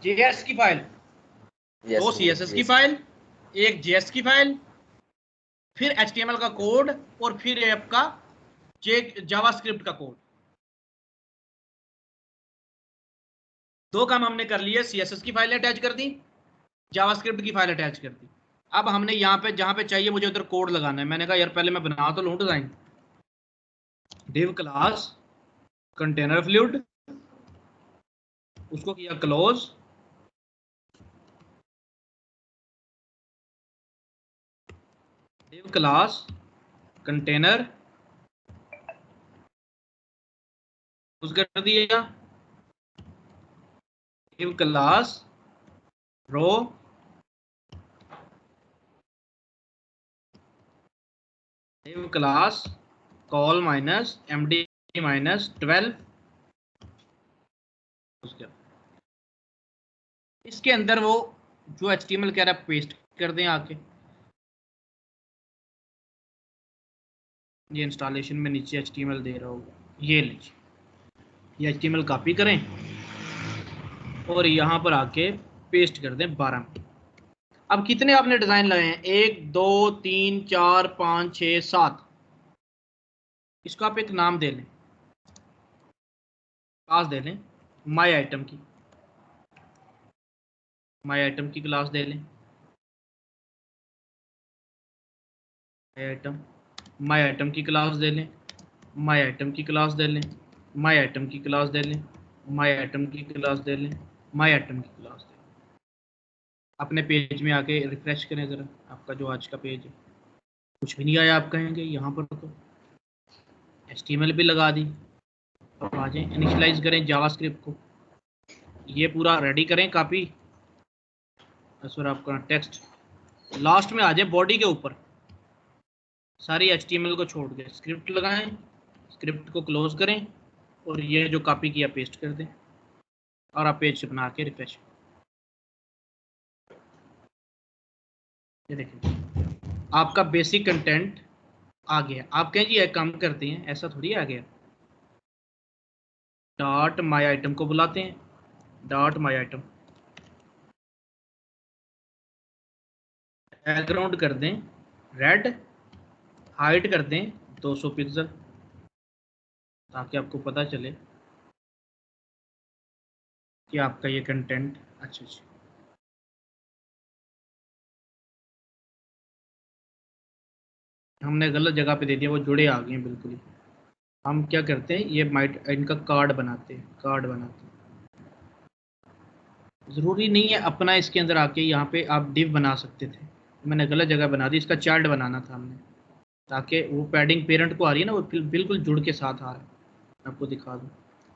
JS की फाइल, दो CSS की फाइल, एक JS की फाइल, फिर HTML का कोड, और फिर आपका जावास्क्रिप्ट का कोड। 2 काम हमने कर लिए, CSS की फाइल अटैच कर दी, जावास्क्रिप्ट की फाइल अटैच कर दी। अब हमने यहाँ पे जहाँ पे चाहिए मुझे उधर कोड लगाना है। मैंने कहा यार पहले मैं बना तो लूँ design, div class container fluid, उसको किया close, div class container use कर दिया, div class row, div class col minus MD minus 12, इसके अंदर वो जो HTML कह रहा है पेस्ट कर दें आके। ये इंस्टॉलेशन में नीचे HTML दे रहा होगा, ये लीजिए, ये HTML कॉपी करें और यहाँ पर आके पेस्ट कर दें 12 में। अब कितने आपने डिजाइन लगाए हैं, 1 2 3 4 5 6 7, इसको आप एक नाम दे लें, क्लास दे लें माई आइटम की, माई आइटम की क्लास दे लें, माई आइटम की क्लास दे लें, माई आइटम की क्लास दे लें, माई आइटम की क्लास दे लें, माई आइटम की क्लास दे लें, माई आइटम की क्लास दे लें। अपने पेज में आके रिफ्रेश करें ज़रा, आपका जो आज का पेज है, कुछ भी नहीं आया आप कहेंगे यहाँ पर तो HTML भी लगा दी। अब आ जाएं, इनिशियलाइज करें जावास्क्रिप्ट को, ये पूरा रेडी करें कॉपी, सर आपका टेक्स्ट लास्ट में आ जाए बॉडी के ऊपर, सारी HTML को छोड़ के स्क्रिप्ट लगाएं, स्क्रिप्ट को क्लोज करें और ये जो कॉपी किया पेस्ट कर दें और आप पेज बना के रिफ्रेश। ये देखिए आपका बेसिक कंटेंट आ गया। आप कहें जी ये काम करते हैं, ऐसा थोड़ी आ गया। डॉट माई आइटम को बुलाते हैं, डॉट माई आइटम, बैकग्राउंड कर दें रेड, हाइट कर दें 200 पिक्सल ताकि आपको पता चले कि आपका ये कंटेंट अच्छा। हमने गलत जगह पे दे दिया, वो जुड़े आ गए हैं बिल्कुल ही। हम क्या करते हैं, ये माइट इनका कार्ड बनाते हैं, कार्ड बनाते हैं। ज़रूरी नहीं है अपना इसके अंदर आके यहाँ पे आप डिव बना सकते थे, मैंने गलत जगह बना दी, इसका चार्ट बनाना था हमने ताकि वो पैडिंग पेरेंट को आ रही है ना, वो बिल्कुल जुड़ के साथ आ रहा है। आपको दिखा दूँ,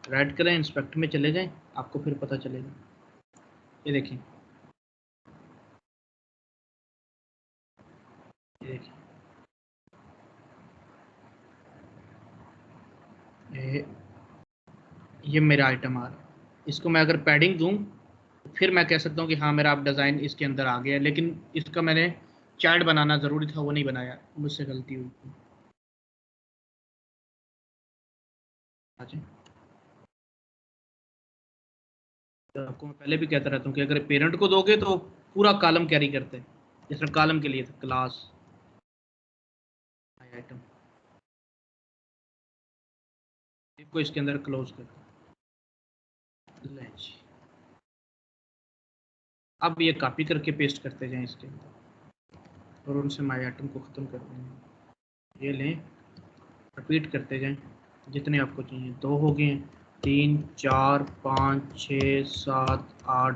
राइट करें, इंस्पेक्ट में चले जाएं, आपको फिर पता चलेगा। ये देखिए, ये देखिए, ये मेरा आइटम आ रहा है। इसको मैं अगर पैडिंग दूं फिर मैं कह सकता हूँ कि हाँ मेरा आप डिज़ाइन इसके अंदर आ गया, लेकिन इसका मैंने चार्ट बनाना ज़रूरी था, वो नहीं बनाया, मुझसे गलती हुई। अच्छा, तो आपको मैं पहले भी कहता रहता हूँ कि अगर पेरेंट को दोगे तो पूरा कॉलम कैरी करते हैं। जिस तरह कॉलम के लिए था क्लास आइटम, को इसके अंदर क्लोज कर, अब ये कॉपी करके पेस्ट करते जाएं इसके अंदर और उनसे माई आइटम को ख़त्म कर देंगे। ये लें, रिपीट करते जाएं जितने आपको चाहिए। 2 हो गए, 3 4 5 6 7 8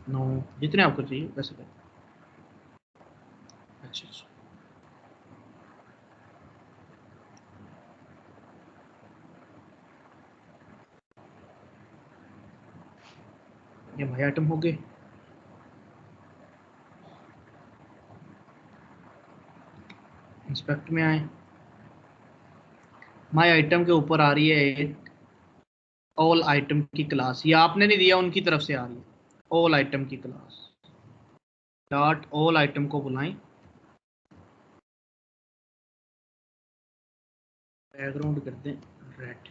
9, जितने आपको चाहिए वैसे करें। अच्छा अच्छा, ये माई आइटम हो गए। इंस्पेक्ट में आए, माई आइटम के ऊपर आ रही है एक ऑल आइटम की क्लास, ये आपने नहीं दिया, उनकी तरफ से आ रही है ऑल आइटम की क्लास। डॉट ऑल आइटम को बुलाएं, बैकग्राउंड कर दें रेड,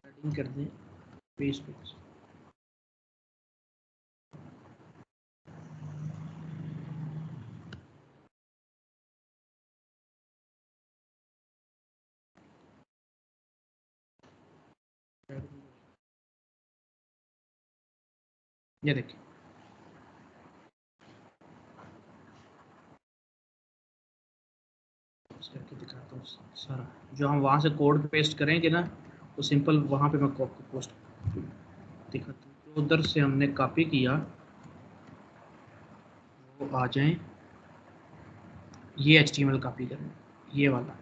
हेडिंग कर दें पेज पेज। ये देखिए, करके दिखाता हूँ सारा, जो हम वहाँ से कोड पेस्ट करेंगे ना, वो सिंपल वहाँ पे मैं कॉपी पोस्ट दिखाता हूँ। जो उधर से हमने कॉपी किया वो आ जाएं, ये HTML कॉपी करें, ये वाला,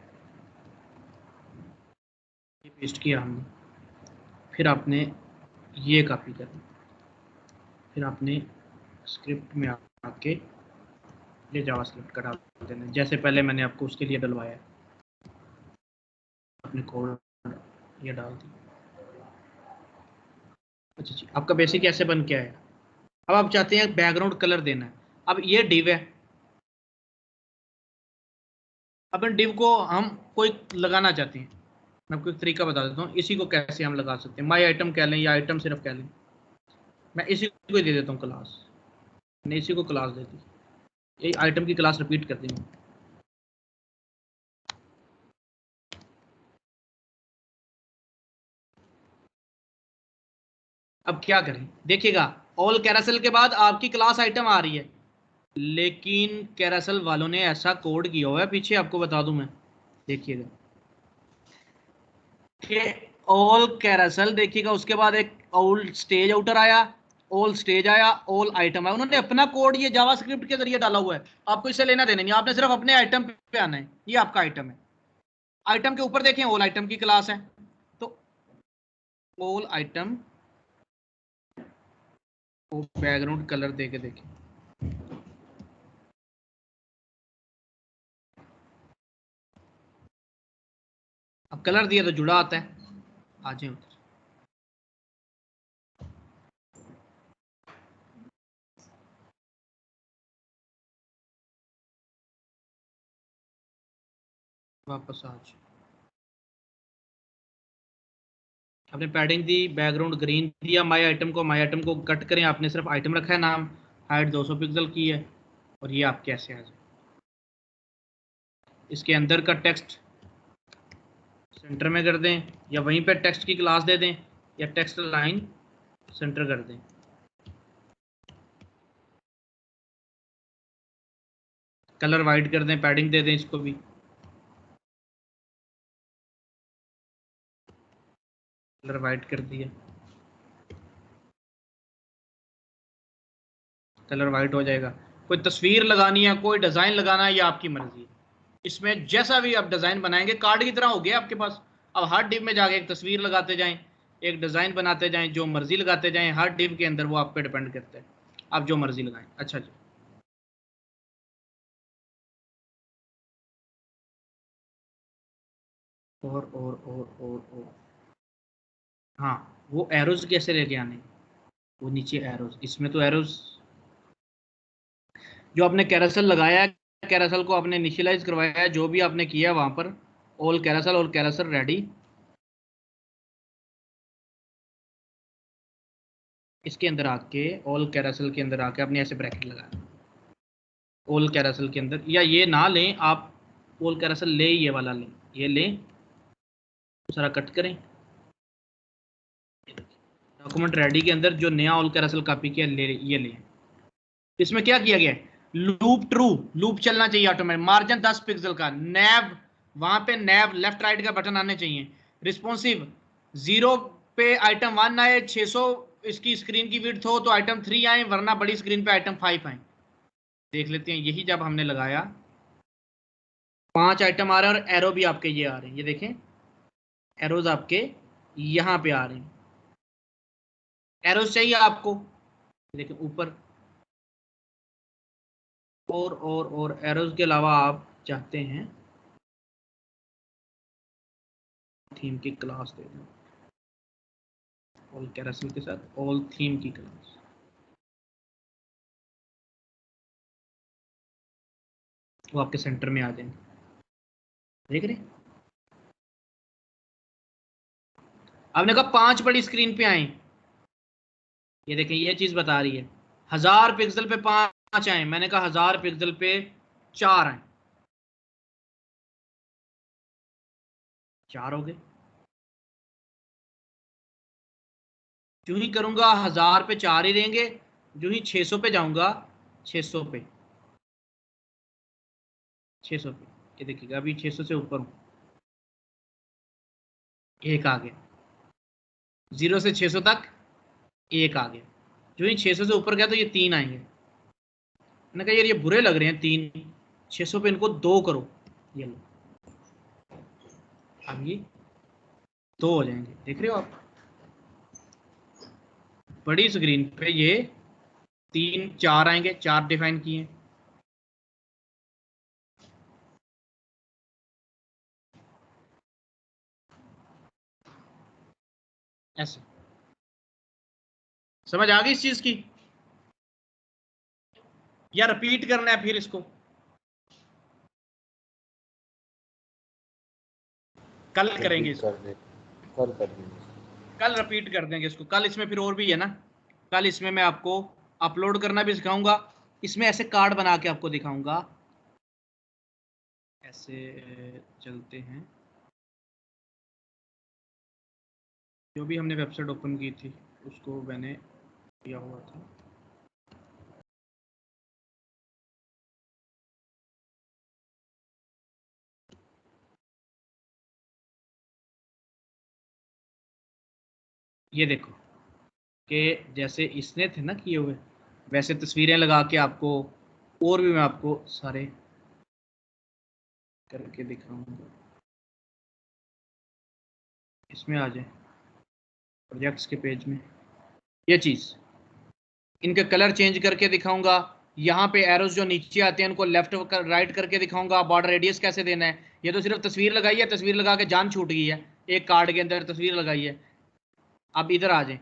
ये पेस्ट किया हमने, फिर आपने ये कॉपी करना, फिर आपने स्क्रिप्ट में आके ये जावास्क्रिप्ट का डाल देना, जैसे पहले मैंने आपको उसके लिए डलवाया, अपने कोड ये डाल दिया। अच्छा जी, आपका बेसिक ऐसे बन के आया। अब आप चाहते हैं बैकग्राउंड कलर देना है, अब ये डिव है, अब इन डिव को हम कोई लगाना चाहते हैं, मैं आपको एक तरीका बता देता हूँ, इसी को कैसे हम लगा सकते हैं। माई आइटम कह लें या आइटम सिर्फ कह लें, मैं इसी को दे देता हूँ क्लास, मैंने इसी को क्लास दे दी, यही आइटम की क्लास रिपीट कर देंगे। अब क्या करें, देखिएगा ऑल कैरासल के बाद आपकी क्लास आइटम आ रही है, लेकिन कैरासल वालों ने ऐसा कोड किया हुआ है पीछे, आपको बता दूं मैं, देखिएगा कि ऑल कैरासल, देखिएगा उसके बाद एक ऑल स्टेज आउटर आया, ऑल स्टेज आया, ऑल आइटम आया। उन्होंने अपना कोड ये जावास्क्रिप्ट के जरिए डाला हुआ है, आपको इससे लेना देना नहीं, आपने सिर्फ अपने आइटम पे आना है। ये आपका आइटम है, आइटम के ऊपर देखें ऑल आइटम की क्लास है, तो ऑल आइटम को बैकग्राउंड कलर दे के देखें, अब कलर दिया तो जुड़ा आता है। आ जाए उधर, वापस आ जाए, आपने पैडिंग दी, बैकग्राउंड ग्रीन दिया, माई आइटम को कट करें, आपने सिर्फ आइटम रखा है नाम, हाइट 200 पिक्सल की है, और ये आप कैसे आ जाए, इसके अंदर का टेक्स्ट सेंटर में कर दें, या वहीं पे टेक्स्ट की क्लास दे दें, या टेक्स्ट लाइन सेंटर कर दें। कलर वाइट कर दें, पैडिंग दे दें इसको भी, कलर वाइट कर दिया, कलर वाइट हो जाएगा। कोई तस्वीर लगानी है, कोई डिज़ाइन लगाना है, ये आपकी मर्जी है, इसमें जैसा भी आप डिज़ाइन बनाएंगे कार्ड की तरह हो गया आपके पास। अब हर डिव में जाके एक तस्वीर लगाते जाएं, एक डिज़ाइन बनाते जाएं, जो मर्जी लगाते जाएं, हर डिव के अंदर वो आप पे डिपेंड करता है, आप जो मर्जी लगाएं। अच्छा जी, और हाँ, वो एरोज कैसे लेके आने, वो नीचे एरोज, इसमें तो एरोज जो आपने कैरासल लगाया है, कैरासल को आपने इनिशियलाइज करवाया है, जो भी आपने किया वहां पर ऑल कैरासल रेडी, इसके अंदर आके ऑल कैरासल के अंदर आके आपने ऐसे ब्रैकेट लगाया ऑल कैरासल के अंदर, या ये ना लें आप, ऑल कैरासल ले, ये वाला लें, ये लें, सारा कट करें, डॉक्यूमेंट रेडी के अंदर जो नया ऑल कैरासल कॉपी किया ले, ये लें। इसमें क्या किया गया है, लूप ट्रू, लूप चलना चाहिए ऑटोमेटिक, मार्जिन 10 पिक्सल का, नैब वहां पे नैब लेफ्ट राइट का बटन आने चाहिए, रिस्पॉन्सिव 0 पे आइटम 1 आए, 600 इसकी स्क्रीन की विड्थ हो तो आइटम 3 आए, वरना बड़ी स्क्रीन पे आइटम 5 आए। देख लेते हैं, यही जब हमने लगाया 5 आइटम आ रहे हैं, और एरो भी आपके ये आ रहे हैं, ये देखें एरोज आपके यहाँ पे आ रहे हैं, एरोज चाहिए आपको, देखें ऊपर, और एरोज के अलावा आप चाहते हैं थीम की क्लास दे दें, ऑल कैरासल के साथ ऑल थीम की क्लास, वो आपके सेंटर में आ जाएंगे, देख रहे हैं। आपने कहा 5 बड़ी स्क्रीन पे आए, ये देखें ये चीज बता रही है 1000 पिक्सल पे 5 आए, मैंने कहा 1000 पिक्सल पे 4 आए, 4 हो गए। जो ही करूंगा 1000 पे 4 ही रहेंगे, जो ही 600 पे जाऊंगा, 600 पे 600 पे, ये देखिएगा अभी 600 से ऊपर हूं, एक आ गया, 0 से 600 तक एक आ गया, जो ही 600 से ऊपर गया तो ये 3 आएंगे। मैंने कहा यार ये बुरे लग रहे हैं 3, 600 पे इनको 2 करो, ये लो, अब ये 2 हो जाएंगे, देख रहे हो आप, बड़ी स्क्रीन पे ये 3 4 आएंगे, 4 डिफाइन किए, ऐसे समझ आ गई इस चीज की, या रिपीट करना है फिर इसको, कल करेंगे इसको, कल कर देंगे। कल रिपीट कर देंगे इसको, कल इसमें फिर और भी है ना, कल इसमें मैं आपको अपलोड करना भी सिखाऊंगा, इसमें ऐसे कार्ड बना के आपको दिखाऊंगा, ऐसे चलते हैं, जो भी हमने वेबसाइट ओपन की थी उसको मैंने किया हुआ था। ये देखो कि जैसे इसने थे ना किए हुए, वैसे तस्वीरें लगा के आपको और भी मैं आपको सारे करके दिखाऊंगा। इसमें आ जाए प्रोजेक्ट्स के पेज में, ये चीज़ इनके कलर चेंज करके दिखाऊंगा। यहाँ पे एरोस जो नीचे आते हैं उनको लेफ्ट राइट करके दिखाऊंगा। बॉर्डर रेडियस कैसे देना है, ये तो सिर्फ तस्वीर लगाई है, तस्वीर लगा के जान छूट गई है, एक कार्ड के अंदर तस्वीर लगाई है। अब इधर आ जाए,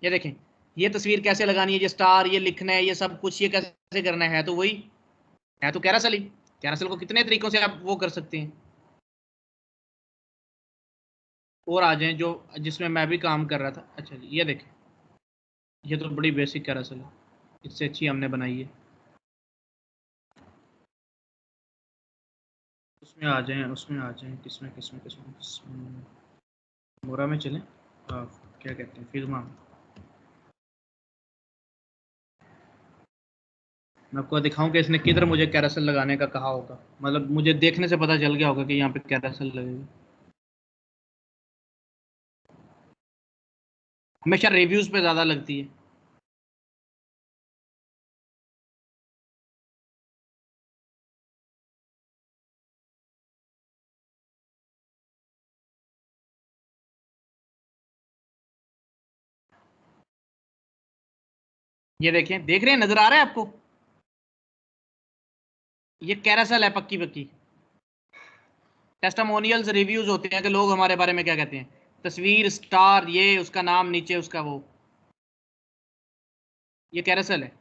ये देखें ये तस्वीर कैसे लगानी है, ये स्टार, ये लिखना है, ये सब कुछ ये कैसे करना है तो वही है, तो कैरासल ही। कैरासल को कितने तरीकों से आप वो कर सकते हैं। और आ जाए जो जिसमें मैं भी काम कर रहा था। अच्छा जी, ये देखें ये तो बड़ी बेसिक कैरासल है, इससे अच्छी हमने बनाई है। उसमें आ जाएं, उसमें आ जाएं, किसमें किसमें किसमें किसमें मोरा में चलें, क्या कहते हैं, फिल्मा में। मैं आपको दिखाऊं कि इसने किधर मुझे कैरासल लगाने का कहा होगा, मतलब मुझे देखने से पता चल गया होगा कि यहाँ पे कैरासल लगेगी। हमेशा रिव्यूज पे ज़्यादा लगती है। ये देखें, देख रहे हैं, नजर आ रहा है आपको, ये कैरासल है पक्की पक्की। टेस्टिमोनियल्स रिव्यूज होते हैं कि लोग हमारे बारे में क्या कहते हैं, तस्वीर, स्टार, ये उसका नाम, नीचे उसका वो, ये कैरासल है।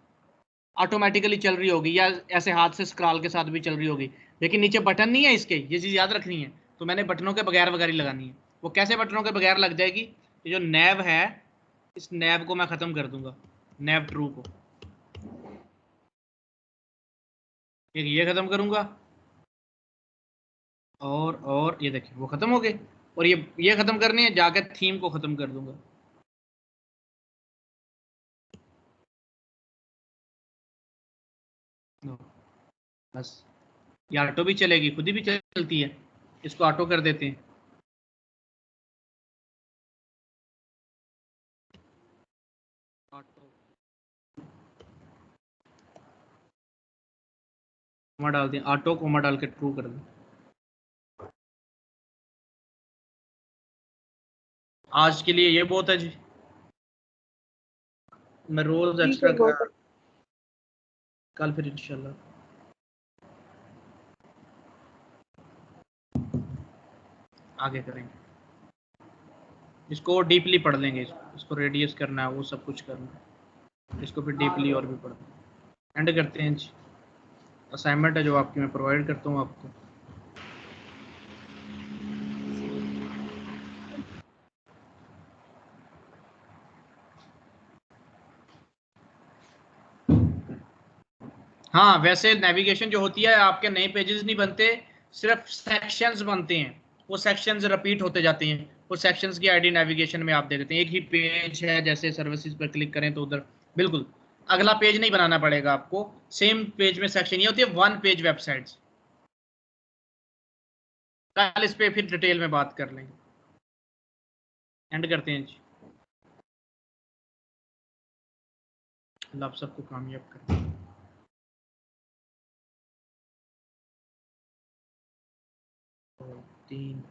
ऑटोमेटिकली चल रही होगी या ऐसे हाथ से स्क्रॉल के साथ भी चल रही होगी, लेकिन नीचे बटन नहीं है इसके, ये चीज़ याद रखनी है। तो मैंने बटनों के बगैर वगैरह लगानी है। वो कैसे बटनों के बगैर लग जाएगी, ये जो नैव है, इस नैव को मैं ख़त्म कर दूंगा, नैव ट्रू को ये ख़त्म करूंगा। और ये देखिए वो ख़त्म हो गए। और ये ख़त्म करनी है, जाकर थीम को ख़त्म कर दूंगा। बस ये ऑटो भी चलेगी, खुद ही भी चलती है, इसको ऑटो कर देते हैं। ऑटो कोमा डाल दें, ऑटो कोमा डाल के ट्रू कर दें। आज के लिए ये बहुत है जी, मैं रोज ठीक है, एक्स्ट्रा बहुत कल फिर इंशाल्लाह आगे करेंगे। इसको डीपली पढ़ लेंगे, इसको रेडियस करना है, वो सब कुछ करना है, इसको फिर डीपली और भी पढ़ना है। एंड करते हैं जी, असाइनमेंट है जो आपकी मैं प्रोवाइड करता हूँ आपको। हाँ वैसे नेविगेशन जो होती है, आपके नए पेजेस नहीं बनते, सिर्फ सेक्शंस बनते हैं। वो सेक्शंस रिपीट होते जाते हैं, वो सेक्शंस की आईडी नेविगेशन में आप दे देते हैं। एक ही पेज है, जैसे सर्विसेज पर क्लिक करें तो उधर बिल्कुल अगला पेज नहीं बनाना पड़ेगा आपको, सेम पेज में सेक्शन। ये होती है वन पेज वेबसाइट्स। कल इस पे फिर डिटेल में बात कर लेंगे। एंड करते हैं जी, अल्लाह आप सबको कामयाब करें। 3